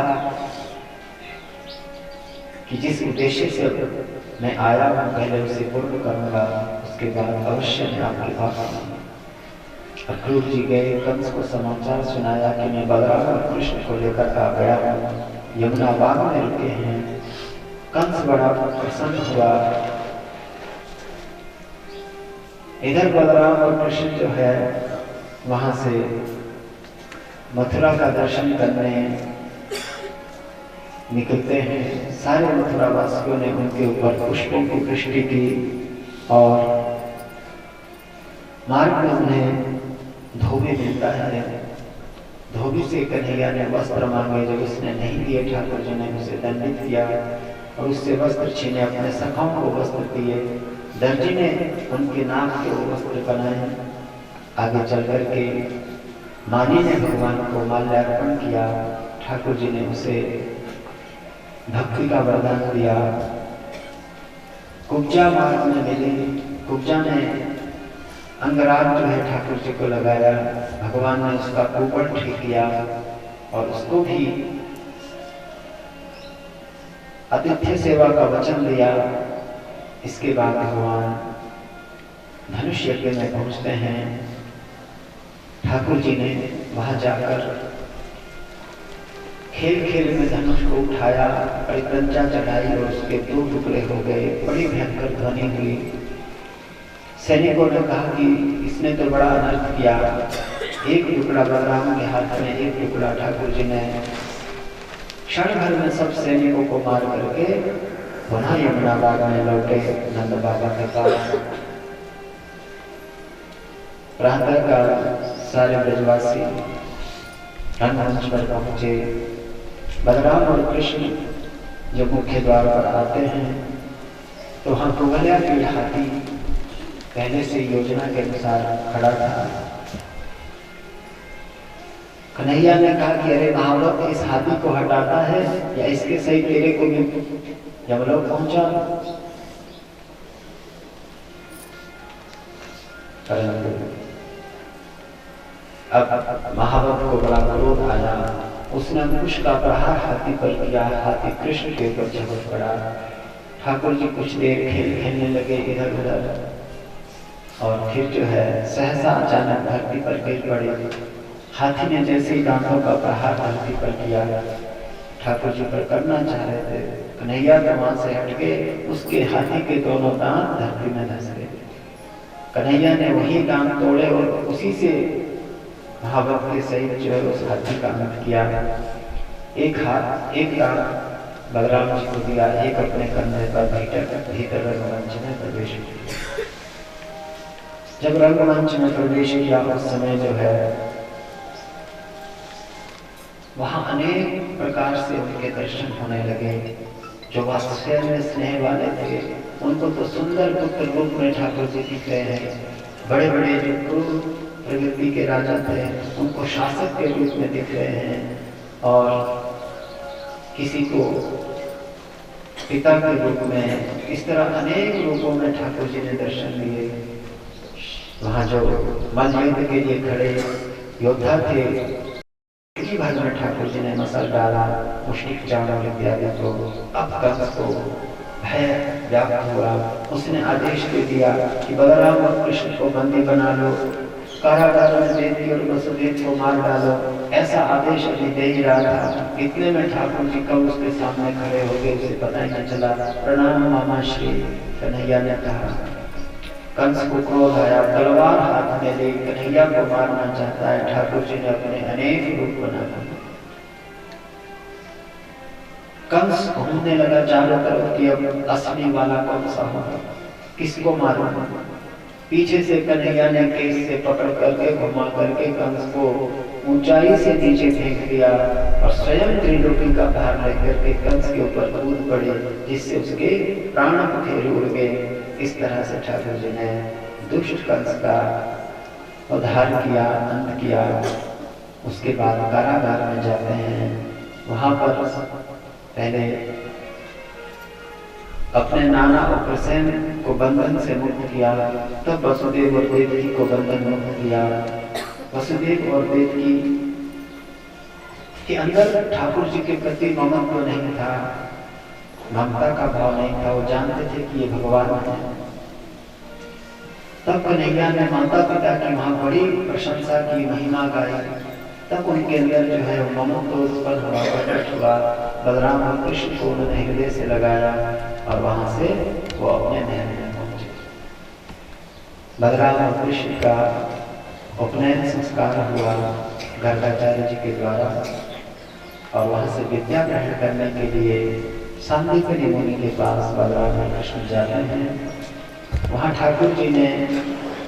कि जिस उद्देश्य से मैं आया हूं पहले उसे पूर्ण करूंगा, उसके बाद अवश्य मैं आपके पास आऊंगा। अक्रूर जी गए, कंस को समाचार सुनाया कि मैं बलराम और कृष्ण को लेकर आ गया हूँ, यमुना बाग में रुके हैं। कंस बड़ा प्रसन्न हुआ। इधर बलराम और कृष्ण जो है वहां से मथुरा का दर्शन करने निकलते हैं। सारे मथुरा वासियों ने उनके ऊपर पुष्पों की वृष्टि की और मार्ग में उन्हें धोबी मिलता है। धोबी से कन्हैया ने वस्त्र मांगे, जब उसने नहीं दिए ठाकुर जी ने उसे दंडित किया और उससे वस्त्र छीने, अपने सखाओं को वस्त्र दिए। दर्जी ने उनके नाम के वो वस्त्र बनाए। आगे चल करके माली ने भगवान को माल्यार्पण किया। ठाकुर जी ने उसे भक्ति का वरदान दिया। कुब्जा मार्ग में मिली। कुब्जा ने अंगराग जो है ठाकुर जी को लगाया। भगवान ने उसका कुपड़ ठीक किया और उसको भी आतिथ्य सेवा का वचन दिया। इसके बाद भगवान धनुष यज्ञ में पहुंचते हैं। ठाकुर जी ने वहां जाकर खेल खेल में धनुष को उठाया, परिक्रंचा चढ़ाई और उसके 2 टुकड़े हो गए। बड़ी भयंकर ध्वनि हुई। सैनिकों ने कहा कि इसने तो बड़ा अनर्थ किया। एक टुकड़ा बलराम के हाथ में, एक टुकड़ा ठाकुर जी ने। क्षण भर में सब सैनिकों को मार करके पुनः यमुना बाग में लौटे नंद बाबा के पास। प्रातः काल सारे ब्रजवासी रंगमंच पर पहुंचे। बलराम और कृष्ण जब मुख्य द्वार पर आते हैं तो वहां कुवलया की हाथी पहले से योजना के अनुसार खड़ा था। कन्हैया ने कहा कि अरे महावत, इस हाथी को हटाता है या इसके सही तेरे को भी यमलोक पहुंचा। परंतु अब महावत को बड़ा क्रोध आया। उसने अंकुश का प्रहार हाथी पर किया। हाथी कृष्ण के ऊपर झपट पड़ा। ठाकुर जी कुछ देर खेल खेलने लगे इधर उधर और फिर जो है सहसा अचानक धरती पर गिर पड़े। हाथी ने जैसे ही दांतों का प्रहार धरती पर किया, ठाकुर जी पर करना चाह रहे थे, कन्हैया तो वहां से हट के उसके हाथी के दोनों दांत धरती में धंस गए। कन्हैया ने वही दांत तोड़े और उसी से महावत के सहित जो है उस हाथी का अंत किया। एक दांत बलराम जी को दिया, एक अपने कंधे पर भीतर रंगमंच में प्रवेश किया। जब रंगमंच में प्रवेश किया उस समय जो है वहां अनेक प्रकार से उनके दर्शन होने लगे। जो वात्सल्य में स्नेह वाले थे उनको तो सुंदर पुत्र रूप में ठाकुर जी दिख रहे हैं। बड़े बड़े जो क्रूर प्रवृत्ति के राजा थे उनको शासक के रूप में दिख रहे हैं और किसी को पिता के रूप में, इस तरह अनेक रूपों में ठाकुर जी ने दर्शन दिए। वहां जो मल्ल युद्ध के लिए खड़े योद्धा थे चुटकी भर में ठाकुर जी ने मसल डाला, मुष्टिक चावल इत्यादि को। अब कंस को भय व्याप्त हुआ। उसने आदेश दे दिया कि बलराम और कृष्ण को बंदी बना लो, कारागार में देवी और वसुदेव को मार डालो। ऐसा आदेश अभी दे ही रहा था, इतने में ठाकुर जी कब उसके सामने खड़े हो गए उसे पता ही नहीं चला। प्रणाम मामा श्री, कन्हैया ने कहा। कंस को क्रोध आया, तलवार हाथ में ले कन्हैया को मारना चाहता है। ठाकुर जी ने अपने अनेक रूप बना दिए। कंस घूमने लगा चारों तरफ कि अब असली वाला कौन सा होगा, किसको मारूं। पीछे से कन्हैया ने केस से पकड़ करके घुमा करके कंस को ऊंचाई से नीचे फेंक दिया और स्वयं त्रिलोकी का भार लेकर के कंस के ऊपर कूद पड़े, जिससे उसके प्राण पखेरु उड़ गए। इस तरह से ठाकुर जी ने दुष्ट कंस का उद्धार किया, अंत किया। उसके बाद कारागार में जाते हैं। वहां पर पहले अपने नाना उग्रसेन को बंधन से मुक्त किया, तब वसुदेव और देवकी को बंधन मुक्त किया। वसुदेव और देवकी के अंदर ठाकुर जी के प्रति ममत्व नहीं था, ममता का भाव नहीं था। वो जानते थे कि ये भगवान है। तब कन्हैया ने माता पिता की वहां बड़ी प्रशंसा की, महिमा गाई। तब उनके अंदर जो है ममत्व उत्पन्न हुआ, प्रकट हुआ। बलराम और कृष्ण को उन्होंने हृदय से लगाया और वहां से वो अपने महल में पहुंचे। बलराम और कृष्ण का उपनयन संस्कार हुआ गर्गाचार्य जी के द्वारा, और वहां से विद्या ग्रहण करने के लिए सांदीपनि मुनि के पास बलराम और कृष्ण जाते हैं। वहां ठाकुर जी ने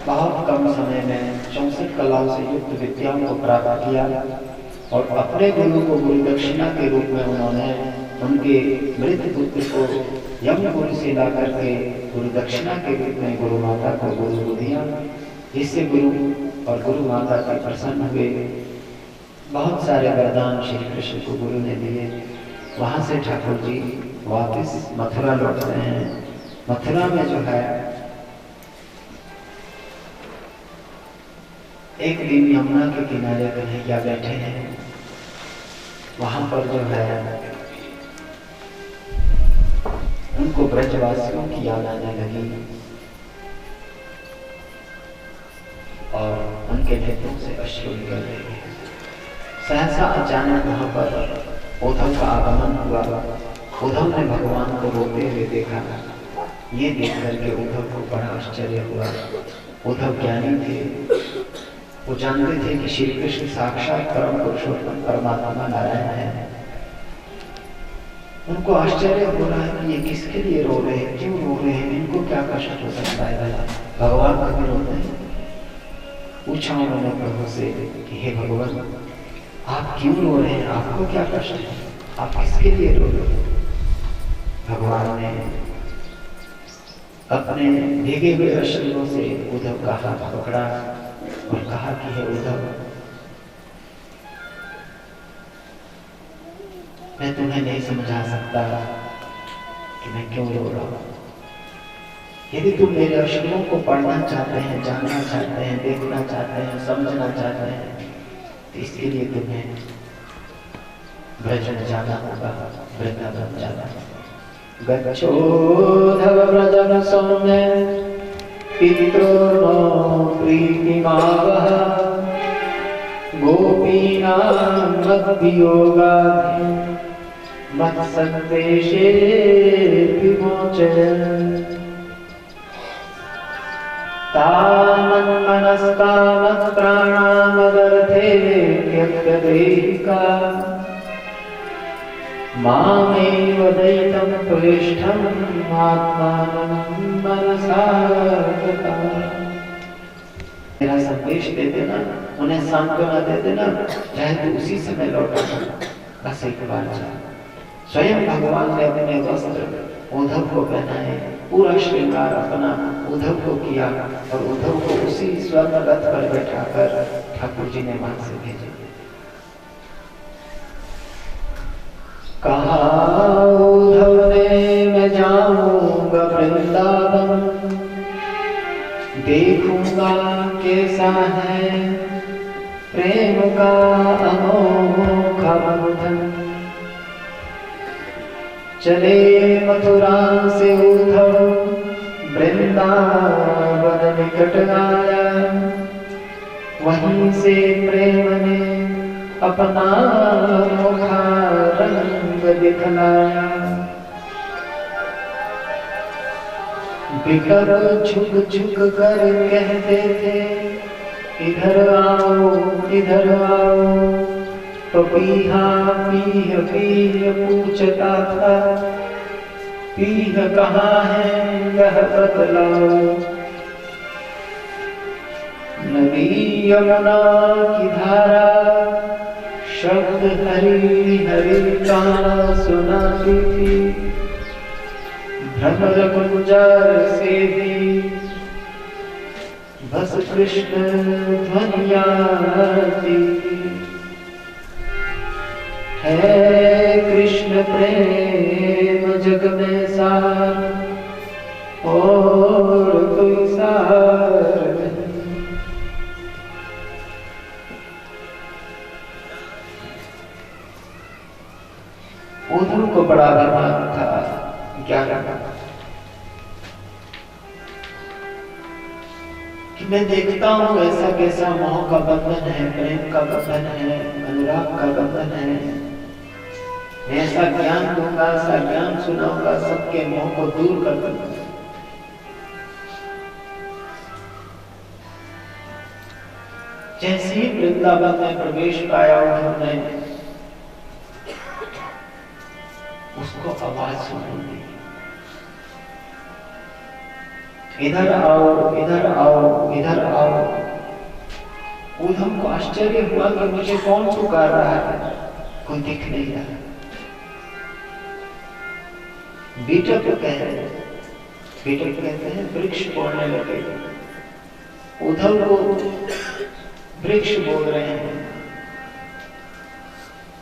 बहुत कम समय में 64 कलाओं से युक्त विद्याओं को प्राप्त किया और अपने गुरु को गुरु दक्षिणा के रूप में उन्होंने उनके मृत पुत्र को यमपुरी से ला करके गुरु दक्षिणा के रूप में गुरु माता को गुरु दिया, जिससे गुरु और गुरु माता के प्रसन्न हुए। बहुत सारे वरदान श्री कृष्ण को गुरु ने दिए। वहां से ठाकुर जी वापस मथुरा लौटते हैं। मथुरा में जो है एक दिन यमुना के किनारे कन्हैया बैठे हैं। वहां पर जो है उनको ब्रजवासियों की याद आने लगी और उनके नेत्रों से अश्रु निकल रहे। सहसा अचानक वहां पर उद्धव का आगमन हुआ। उद्धव ने भगवान को रोते हुए देखा। ये देख करके उद्धव को बड़ा आश्चर्य हुआ। उद्धव ज्ञानी थे, वो जानते थे कि श्री कृष्ण साक्षात परम पुरुषोत्तम परमात्मा नारायण है। उनको आश्चर्य हो रहा है कि ये किसके लिए रो रहे हैं, क्यों रो रहे हैं, इनको क्या कष्ट हो सकता है। भगवान कभी रोते हैं? पूछा उन्होंने प्रभु से कि हे भगवान, आप क्यों रो रहे हैं, आपको क्या कष्ट है, आप किसके लिए रो रहे हैं? भगवान ने अपने भीगे हुए अश्रुओं से उद्धव का हाथ पकड़ा और कहा कि हे उद्धव, मैं तुम्हें नहीं समझा सकता कि मैं क्यों रो रहा हूं। यदि तुम मेरे अश्रुओं को पढ़ना चाहते हैं, जानना चाहते हैं, देखना चाहते हैं, समझना चाहते हैं, तो इसके लिए तुम्हें ब्रज में जाना होगा, वृंदावन जाना होगा। गच्छोद्धव व्रजं सौम्य पितॄणो प्रीतिमावह गोपीनां मद्वियोगाधि मत्सन्देशे विमोचयन् तान्मनस्का मत्प्राणामदर्थे त्यक्तदेहिका मामेव दैतं प्रेष्ठम् आत्मानं मनसा गता। मेरा संदेश दे देना, उन्हें सांत्वना दे देना, चाहे तो उसी समय लौटा बस एक बार जा। स्वयं भगवान ने अपने वस्त्र उद्धव को पहनाए, पूरा श्रृंगार अपना उद्धव को किया और उद्धव को उसी स्वर्ण रथ पर बैठाकर ठाकुर जी ने वहां से भेजे। कहा उद्धव ने मैं जाऊंगा वृंदावन, देखूंगा कैसा है प्रेम का अमोह चले मथुरा से उद्धव वृंदावन निकट आया, वहीं से प्रेम ने अपना मुखा रंग दिखलाया। बिकर झुक झुक कर कहते थे इधर आओ इधर आओ, पपीहा पीह पीह पूछता था, पीह कहाँ है यह बतलाओ। नदी यमुना की धारा शब्द हरि हरि का सुनाती थी, भ्रमर गुंजार से भी बस कृष्ण ध्वनिया आती थी। है कृष्ण प्रेम जग में सार, और कोई सार नहीं। उद्धव को बड़ा अभिमान था, क्या कि मैं देखता हूं ऐसा कैसा मोह का बंधन है, प्रेम का बंधन है, अनुराग का बंधन है। मैं ऐसा ज्ञान दूंगा, ऐसा ज्ञान सुनाऊंगा, सबके मोह को दूर कर दूंगा। जैसे ही वृंदावन में प्रवेश पाया उन्होंने, उसको आवाज सुनाई दी, इधर आओ इधर आओ इधर आओ। उद्धव को आश्चर्य हुआ कि मुझे कौन पुकार रहा है, कोई दिख नहीं रहा। बीटक कहते हैं वृक्ष बोलने लगे, उद्धव को वृक्ष बोल रहे हैं।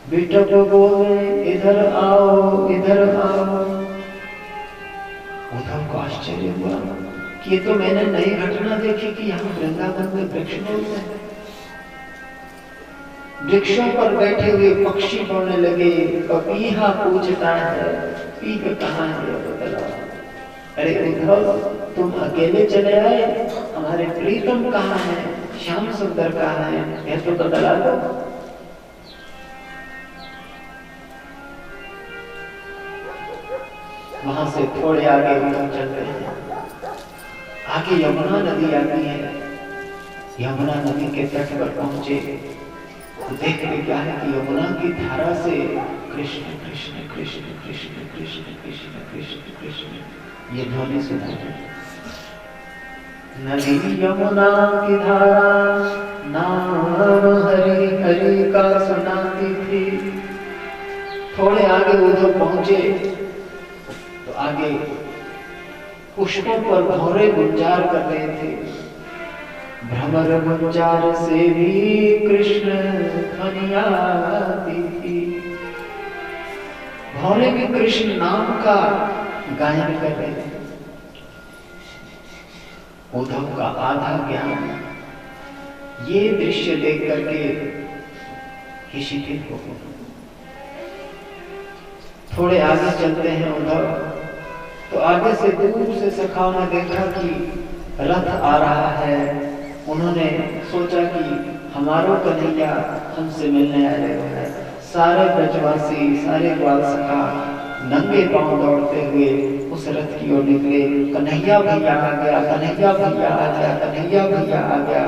बीटक बोले इधर आओ इधर आओ। उद्धव को आश्चर्य हुआ कि ये तो मैंने नई घटना देखी कि यहाँ वृंदावन में वृक्ष बोलते हैं। वृक्षों पर बैठे हुए पक्षी बोलने लगे, पपीहा पूछता है, पीह कहाँ है बतलाओ। अरे उद्धव तुम अकेले चले आए, हमारे प्रीतम कहाँ है, श्याम सुंदर कहाँ है, यह तो बतला दो। वहां से थोड़े आगे उद्धव चल रहे हैं, आगे यमुना नदी आती है। यमुना नदी के तट पर पहुंचे तो देखते क्या है कि यमुना की धारा से कृष्ण कृष्ण कृष्ण कृष्ण कृष्ण कृष्ण कृष्ण कृष्ण ये ध्वनि सुनाई दी। नदी यमुना की धारा नाम हरि हरि का सुनाती थी। थोड़े आगे उधर पहुंचे तो आगे पुष्पों पर भौरे गुंजार कर रहे थे। भ्रमर गुंजार से भी कृष्ण ध्वनिया आती थी। भौरे भी कृष्ण नाम का गायन कर रहे थे। उद्धव का आधा ज्ञान ये दृश्य देख करके ही शिथिल हो गया। थोड़े आगे चलते हैं उद्धव, तो आगे से दूर से सखाओं ने देखा कि रथ आ रहा है। उन्होंने सोचा कि हमारो कन्हैया हमसे मिलने आए हैं। सारे ब्रजवासी, सारे ग्वाल सखा नंगे पांव दौड़ते हुए उस रथ की ओर निकले। कन्हैया भैया आ गया, कन्हैया भैया आ गया, कन्हैया भैया आ गया।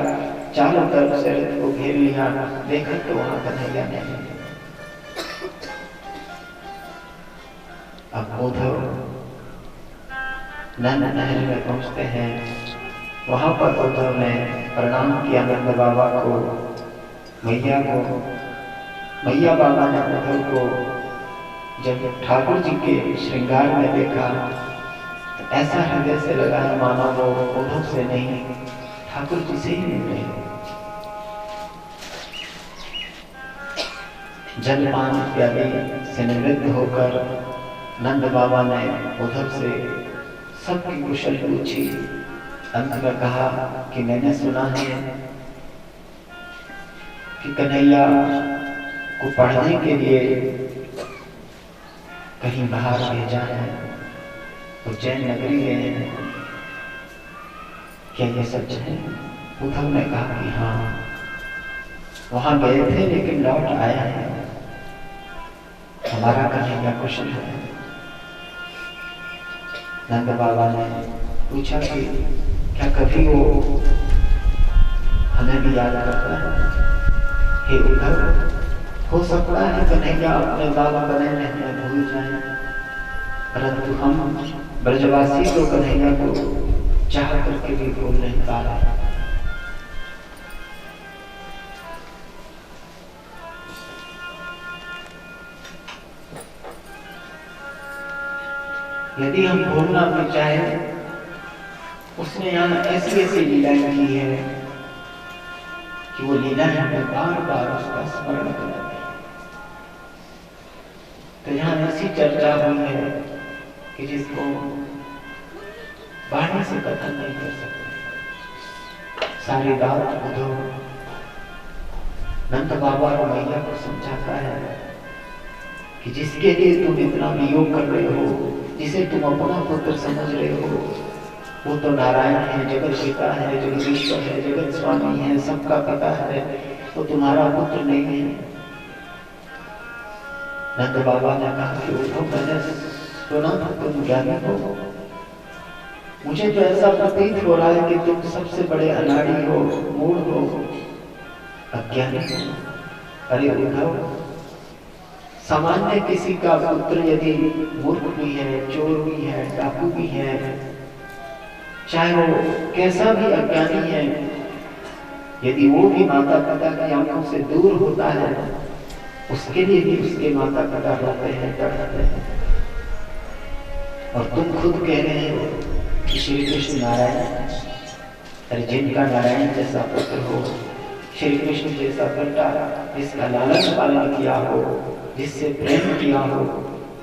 चारों तरफ से रथ को घेर लिया, देखा तो वहां कन्हैया नहीं। अब उद्धव नैना नहर में पहुंचते हैं। वहां पर उद्धव ने प्रणाम किया नंद बाबा को, मैया को। मैया बाबा ने उद्धव को जब ठाकुर जी के श्रृंगार में देखा तो ऐसा हृदय से लगा है मानो वो उद्धव से नहीं ठाकुर जी से ही मिल रहे हैं। जलपान इत्यादि से निवृत्त होकर नंद बाबा ने उद्धव से सबकी कुशल पूछी। अंत में कहा कि मैंने सुना है कि कन्हैया को पढ़ने के लिए कहीं बाहर भेजा है, उज्जैन नगरी गए हैं, क्या ये सच है? उद्धव ने कहा कि हाँ, वहां गए थे लेकिन लौट आया है, हमारा कन्हैया कुशल है। नंद बाबा ने पूछा कि क्या कभी वो हमें भी याद करता है? हे उद्धव, हो सकता है कन्हैया अपने बाबा बने रहने भूल जाए, परंतु हम ब्रजवासी तो कन्हैया को चाह करके भी भूल नहीं पा रहे। यदि हम भूलना भी चाहें, उसने यहाँ ऐसी ऐसी लीलाएं की है कि वो लीलाएं हमें बार बार उसका स्मरण कराती है। तो यहाँ ऐसी चर्चा हुई है कि जिसको वाणी से कथन नहीं कर सकते। सारी रात उद्धव नंद बाबा और मैया को समझाता है कि जिसके लिए तुम इतना वियोग कर रहे हो, जिसे तुम अपना पुत्र समझ रहे हो, वो तो नारायण है, जगत पिता है, जगदीश्वर है, जगत स्वामी है, सबका पिता है, वो तुम्हारा पुत्र नहीं है। नंद बाबा ने कहा कि उद्धव, मैंने सुना था तुम ज्ञानी हो, मुझे तो ऐसा प्रतीत हो रहा है कि तुम सबसे बड़े अनाड़ी हो, मूढ़ हो, अज्ञानी हो। अरे उद्धव, सामान्य किसी का पुत्र यदि मूर्ख भी है, चोर भी है, डाकू भी है, चाहे वो कैसा भी अज्ञानी है, यदि वो भी माता पिता की आंखों से दूर होता है, उसके लिए भी उसके माता पिता रोते हैं, तड़पते हैं। और तुम खुद कह रहे हो कि श्री कृष्ण नारायण, अरे जिनका नारायण जैसा पुत्र हो, श्री कृष्ण जैसा बेटा, जिसका लालन पालन किया हो, जिससे प्रेम किया हो,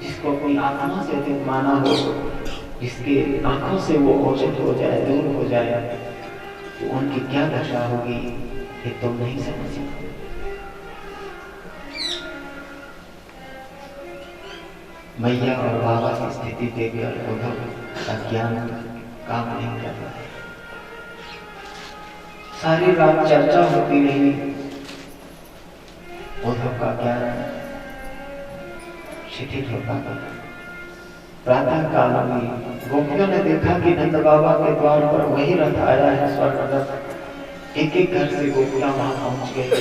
जिसको अपनी आत्मा से अधिक माना हो, जिसके आंखों से वो ओझल हो जाए, दूर हो जाए, तो उनकी क्या दशा होगी ये तुम नहीं समझ सकते। मैया और बाबा की स्थिति देखकर उद्धव का ज्ञान काम नहीं कर रहा। सारी रात चर्चा होती रही, उद्धव का ज्ञान शिथिल होता गया। प्रातः काल में गोपियों ने देखा कि नंद बाबा के द्वार पर वही रथ आया है, स्वर्ण रथ। एक एक घर से गोपियां वहां पहुंच गई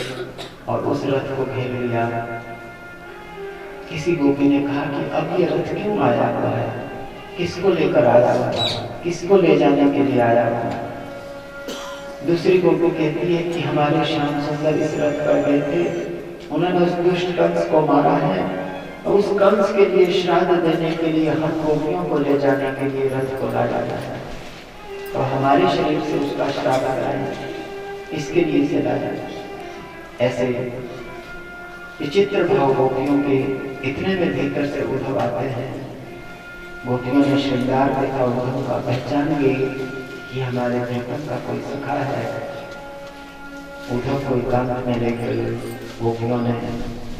और उस रथ को घेर लिया। किसी गोपी ने कहा कि अब ये रथ क्यों आया हुआ है, किसको लेकर आया हुआ है, किसको ले जाने के लिए आया हुआ है। दूसरी गोपी कहती है कि हमारे श्याम सुंदर इस रथ पर गए थे, उन्होंने उस दुष्ट कंस को मारा है, और उस कंस के लिए श्राद्ध देने के लिए हम गोपियों को ले जाने के लिए रथ को लाया है, और हमारे शरीर से उसका श्राद्ध कराए, इसके लिए से लाया। ऐसे विचित्र भाव गोपियों के इतने में भीतर से उद्धव आते हैं। गोपियों ने श्रृंगार देखा, उद्धव का पहचान गई कि हमारे प्रीतम का कोई सखा है। उद्धव को एकांत में लेकर गोपियों ने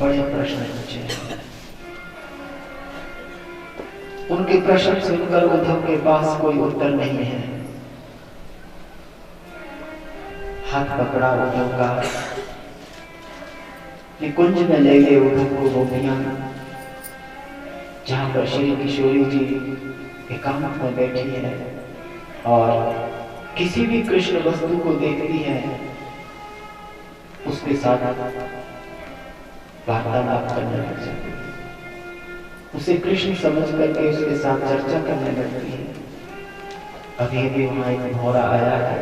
बड़े प्रश्न पूछे। उनके प्रश्न सुनकर उद्धव के पास कोई उत्तर नहीं है। हाथ पकड़ा उद्धव का, निकुंज में ले गए उद्धव को गोपियां, जहां पर श्री किशोरी जी एकांत में बैठी है और किसी भी कृष्ण वस्तु को देखती है, उसके साथ वार्तालाप करने लग जाती है, उसे कृष्ण समझ करके उसके साथ चर्चा करने लगती है। अभी भी वहां एक भौरा आया है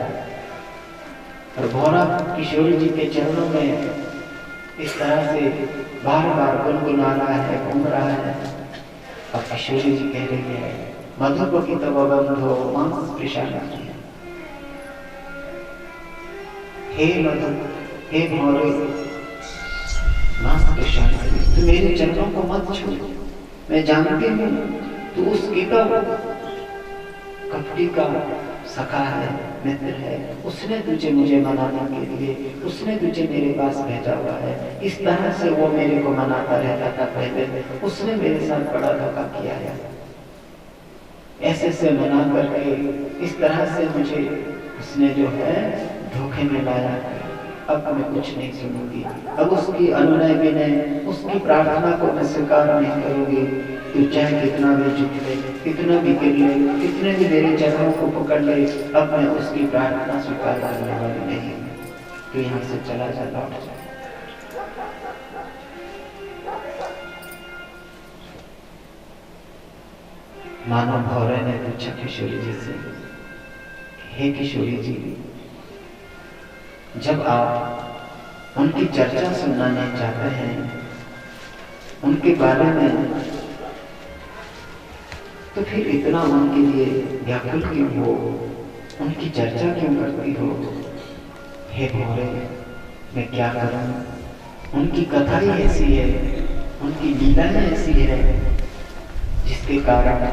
और भौरा किशोरी जी के चरणों में इस तरह से बार बार गुनगुना रहा है, घूम रहा है। अब किशोरी जी कह रही है, मधुप की तब बंधो मांस स्पृशाना किया। हे मधु, हे भौरे, मांस स्पृशाना, तू मेरे चरणों को मत छू, मैं जानती हूँ तू उस कीटो कपटी का सखा है, मित्र है, उसने तुझे मुझे मनाने के लिए, उसने तुझे मेरे पास भेजा हुआ है। इस तरह से वो मेरे को मनाता रहता था पहले, उसने मेरे साथ बड़ा धोखा किया है। ऐसे से मना करके इस तरह से मुझे उसने जो है धोखे में लाया। अब मैं कुछ नहीं सुनूंगी, अब उसकी अनुनय विनय, उसकी प्रार्थना को मैं स्वीकार नहीं करूंगी। तू चाहे कितना भी झुक ले, कितना भी गिर ले, कितने भी मेरे चरणों को पकड़ ले, अब मैं उसकी प्रार्थना स्वीकार करने वाली नहीं। तो यहाँ से चला जा, लौट जा। मानो भौरे ने पूछा किशोरी जी से, हे किशोरी जी, जब आप उनकी चर्चा सुनना नहीं चाहते हैं, उनके बारे में, तो फिर इतना उनके लिए व्याकुल क्यों हो, उनकी चर्चा क्यों करती हो? हे भौरे, मैं क्या करूं? उनकी कथा ही ऐसी है, उनकी लीला ही ऐसी है, जिसके कारण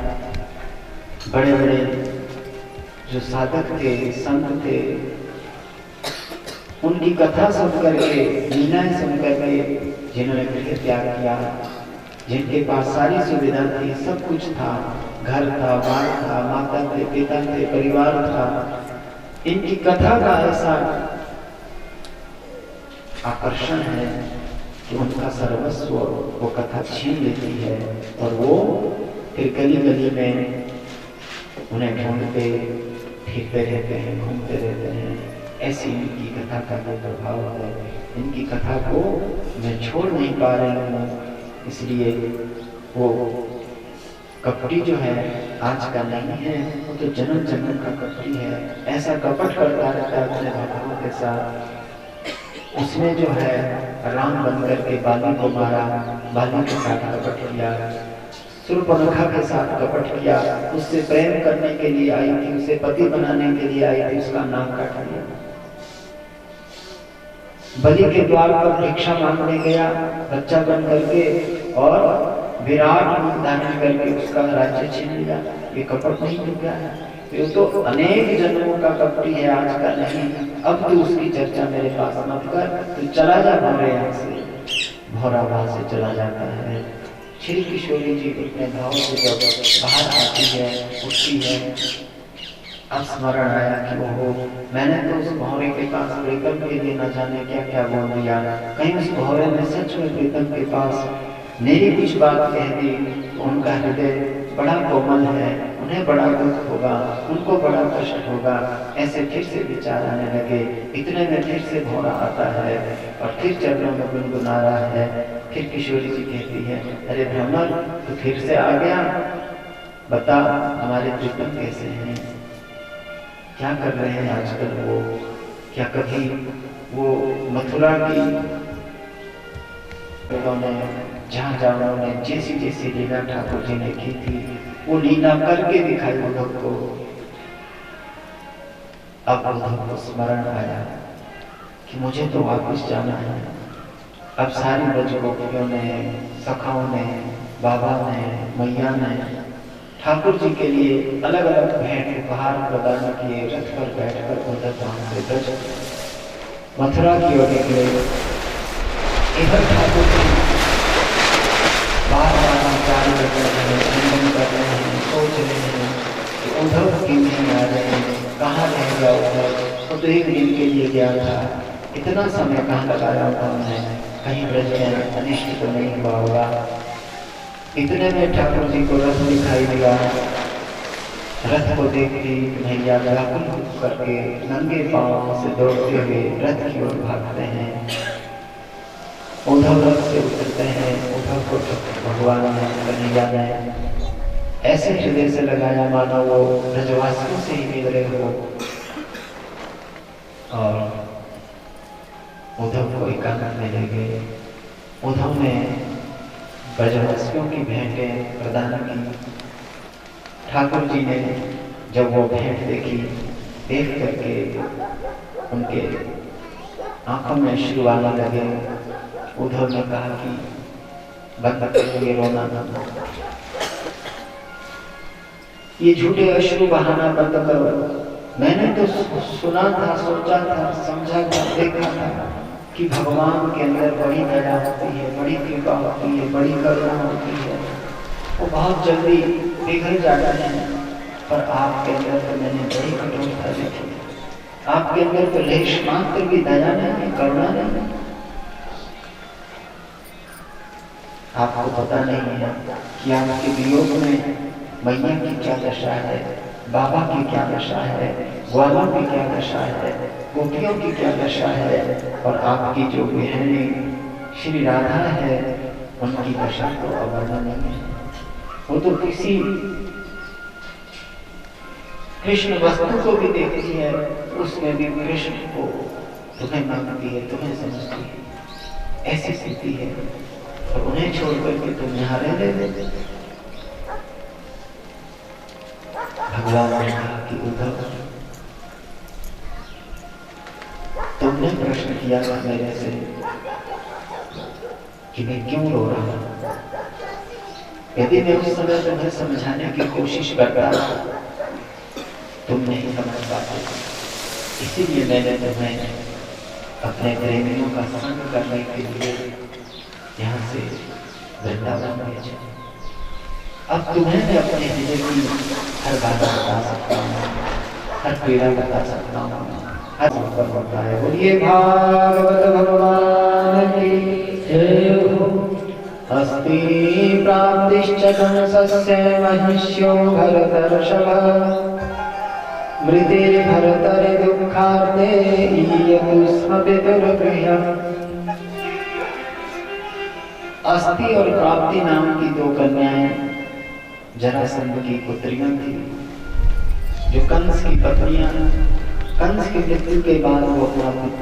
बड़े बड़े जो साधक थे, संत थे, उनकी कथा सुन करके, लीलाएं सुन करके, जिन्होंने गृह त्याग किया, जिनके पास सारी सुविधा थी, सब कुछ था, घर था, बार था, माता थे, पिता थे, परिवार था, इनकी कथा का ऐसा आकर्षण है कि उनका सर्वस्व वो कथा छीन लेती है और वो फिर गली गली में उन्हें ढूंढते फिरते रहते हैं, घूमते रहते हैं। ऐसी इनकी कथा का जो प्रभाव है, इनकी कथा को मैं छोड़ नहीं पा रही हूँ, इसलिए वो कपटी जो है आज का नहीं है, वो तो जन्म जन्म का कपटी है। ऐसा कपट करता रहता है अपने भक्तों के साथ। उसने जो है राम बन करके बाली को मारा, बाली के साथ कपट किया, शूर्पणखा के साथ कपट किया, उससे प्रेम करने के लिए आई थी, उसे पति बनाने के लिए आई थी, उसका नाम काट लिया। बलि के द्वार पर भिक्षा मांगने गया बच्चा बन करके और विराट रूप धारण करके उसका राज्य छीन लिया। ये कपट नहीं हो गया है? ये तो अनेक जन्मों का कपटी है, आज का नहीं। अब तू उसकी चर्चा मेरे पास मत कर, तू चला जा भौरे यहाँ से। भौरा वहां से चला जाता है। श्री किशोरी जी अपने भाव से जब बाहर आती है, उठती है, अब स्मरण आया कि वो मैंने तो उस भौरे के पास प्रीतम के लिए न जाने क्या क्या बोल दिया, कहीं उस भौरे ने सच में प्रीतम के पास मेरी कुछ बात कह दी, उनका हृदय बड़ा कोमल है, उन्हें बड़ा दुख होगा, उनको बड़ा कष्ट होगा। ऐसे फिर से विचार आने लगे। इतने में फिर से भौरा आता है और फिर चरणों में गुनगुना रहा है। फिर किशोरी जी कहती है, अरे भ्रमर, तू फिर से आ गया, बता हमारे प्रीतम कैसे हैं, क्या कर रहे हैं आजकल वो? क्या कभी वो मथुरा की जहाँ जहाँ ने जैसी जैसी लीला ठाकुर जी ने की थी, वो लीला करके दिखाई उद्धव को। अब उद्धव को स्मरण आया कि मुझे तो वापस जाना है। अब सारी ब्रजगोपियों ने, सखाओं ने, बाबा ने, मैया ने ठाकुर जी के लिए अलग अलग भेंट उपहार प्रदान किए। रथ पर बैठकर उद्धव वहां से ब्रज मथुरा की ओर निकले। इधर ठाकुर जी बार बार विचार कर रहे हैं, चिंतन कर रहे हैं, सोच रहे हैं कि उद्धव क्यों नहीं आ रहे हैं, कहाँ रह गया उद्धव? वो तो एक दिन के लिए गया था, इतना समय कहाँ लगाया उन्होंने? कहीं ब्रज में अनिष्ट तो नहीं हुआ होगा। इतने में ठाकुर जी को रथ दिखाई दिया। रथ को देखती भैया व्याकुल करके नंगे पांव से दौड़ते हुए रथ की ओर भागते हैं। उद्धव रथ से उतरते हैं। उद्धव को भगवान ने, कन्हैया ने ऐसे हृदय से लगाया मानो वो ब्रजवासियों से ही मिल रहे हो। और उद्धव को एकांत में ले गए। उद्धव ने ब्रजवासियों की भेंटें प्रदान की। ठाकुर जी ने जब वो भेंट देखी, देख करके उनके आंखों में अश्रु आने लगे। उद्धव ने कहा कि बंद करो ये रोना, ये झूठे अश्रु बहाना बंद करो। मैंने तो सुना था, सोचा था, समझा था, देखा था कि भगवान के अंदर बड़ी दया होती है, बड़ी कृपा होती है, बड़ी करुणा होती है, वो बहुत जल्दी पिघल जाता है। पर आपके अंदर तो मैंने बड़ी कठोरता देखी, आपके अंदर तो लेश मात्र भी दया नहीं, करुणा नहीं। आपको पता नहीं है कि आपके वियोग में मैया की क्या दशा है, बाबा की क्या दशा है, ग्वालों की क्या दशा है, गोपियों की क्या दशा है, और आपकी जो बहनें श्री राधा है उनकी दशा तो अवर्णनीय है। वो तो किसी कृष्ण वस्तु को भी देखती है, उसमें भी कृष्ण को तुम्हें मांगती है, तुम्हें समझती है, ऐसी स्थिति है। और उन्हें छोड़कर के तुम यहाँ रह ले। भगवान ने कहा कि उद्धव, तुमने प्रश्न किया था मेरे से कि मैं क्यों रो रहा हूं। यदि मैं उस समय तुम्हें समझाने की कोशिश करता तुम नहीं समझ पाते, इसीलिए मैंने तुम्हें अपने प्रेमियों का संग करने के लिए यहाँ से वृंदावन भेजा। अब तुम्हें मैं अपने हृदय की हर बात बता सकता हूँ, हर पीड़ा बता सकता हूँ, हर ऊपर होता है। बोलिए भागवत भगवान की जय हो। अस्ति प्राप्तिश्च कंसस्य महिष्यो भरतर्षभ मृते भरतरे दुःखार्ते ईयतु स्म पितुर्गृह्यम्। अस्ति और प्राप्ति नाम की दो कन्याएं जरासंध की पुत्रियां थी, जो कंस की पत्नियां। कंस की मृत्यु के बाद वो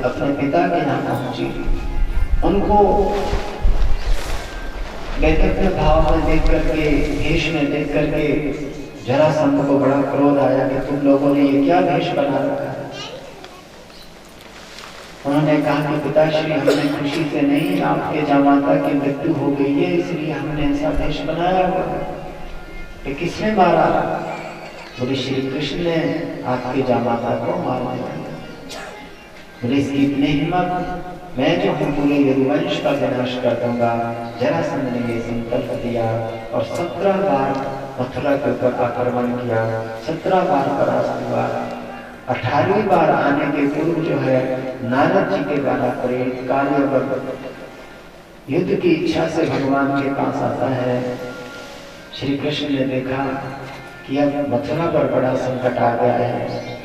अपने पिता के यहाँ पहुंची। उनको वैकल्पिक भाव में देख करके, भेष में देख करके जरासंध को बड़ा क्रोध आया कि तुम लोगों ने ये क्या भेष बना रखा है। उन्होंने कहा कि पिताश्री, हमने खुशी से नहीं, आपके जामाता की मृत्यु हो गई है इसलिए हमने ऐसा भेष बनाया हुआ है। तो किसने मारा? बोले श्री कृष्ण ने आपके जामाता को मार दिया। बोले इसकी इतनी हिम्मत, मैं जो हूँ पूरे यदुवंश का विनाश कर दूंगा। जरासंध ने ये संकल्प दिया और 17 बार मथुरा के ऊपर आक्रमण किया, 17 बार परास्त हुआ। 18वीं बार आने के पूर्व जो है नारद जी के द्वारा प्रेरित कालियवध युद्ध की इच्छा से भगवान के पास आता है। श्री कृष्ण ने देखा कि अब मथुरा पर बड़ा संकट आ गया है,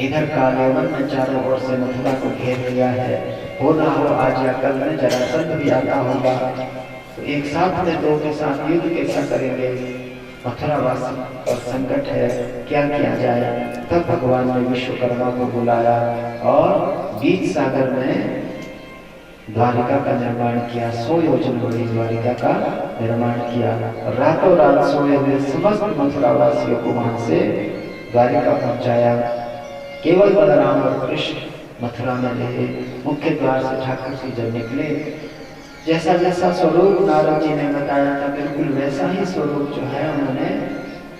इधर कालियवध ने चारों ओर से मथुरा को घेर लिया है, हो ना हो आज या कल में जरासंध भी आता होगा, तो एक साथ में दो के साथ युद्ध कैसा करेंगे। मथुरावासी और संकट है, क्या किया जाए। तब भगवान ने विश्वकर्मा को बुलाया और बीच सागर में द्वारिका का निर्माण किया। 100 योजन बड़ी द्वारिका का निर्माण किया। रातों रात सोए हुए समस्त मथुरावासियों को वहां से द्वारिका पहुंचाया। केवल बलराम और कृष्ण मथुरा में रहे। मुख्य द्वार से ठाकुर जी जब निकले, जैसा जैसा स्वरूप नारद जी ने बताया था, बिल्कुल वैसा ही स्वरूप जो है उन्होंने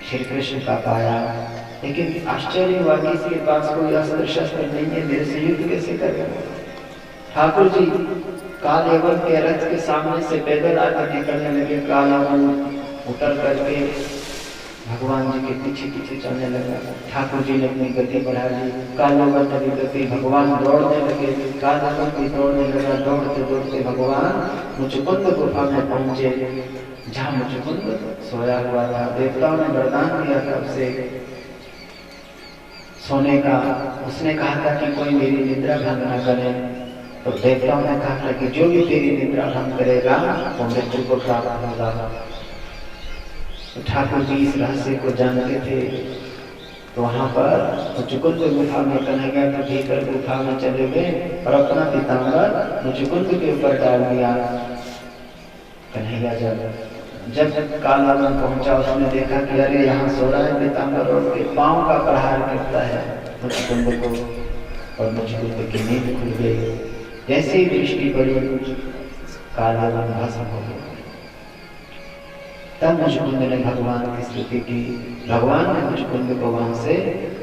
श्री कृष्ण का पाया। लेकिन आश्चर्य हुआ कि इसके पास कोई अस्त्र शस्त्र नहीं है, मेरे से युद्ध कैसे करेगा। ठाकुर जी कालियवध के रथ के सामने से पैदल आकर निकलने लगे। कालियवध उतर करके भगवान जी के पीछे पीछे चलने लगा। ठाकुर जी ने अपनी गति बढ़ा ली। कालियवध की गति, भगवान दौड़ने लगे। कालियवध भी दौड़ने लगा। दौड़ते दौड़ते भगवान मुचुकुंद गुफा में पहुंचे, जहाँ मुचुकुंद सोया हुआ था। देवताओं ने वरदान दिया था उसे सोने का। उसने कहा था कि कोई मेरी निद्रा भंग न करे, तो देवताओं ने कहा था कि जो भी तेरी निद्रा भंग करेगा वो मृत्यु को प्राप्त होगा। तो ठाकुर जी इस रहस्य को जानते थे, तो वहां पर मुचुकुंद गुफा में कन्हैया के भीतर गुफा में चले गए और अपना पीताम्बर मुचुकुंद के ऊपर डाल दिया। कन्हैया जब कालियवध पहुंचा, उसने देखा कि अरे यहाँ सो रहा है पीताम्बर और उसके पांव का प्रहार करता है मुचुकुंद को, और मुचुकुंद की नींद खुल गई। जैसे ही दृष्टि पड़ी, कालियवध भस्म हो गया। तब मुचकुंद ने भगवान की स्तुति की। भगवान ने मुचकुंद को वहां से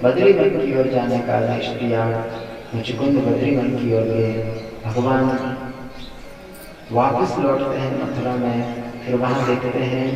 बद्रीवन की ओर जाने का आदेश दिया। मुचकुंद बद्रीवन की ओर गए। भगवान वापस लौटते हैं मथुरा में। फिर वहां देखते हैं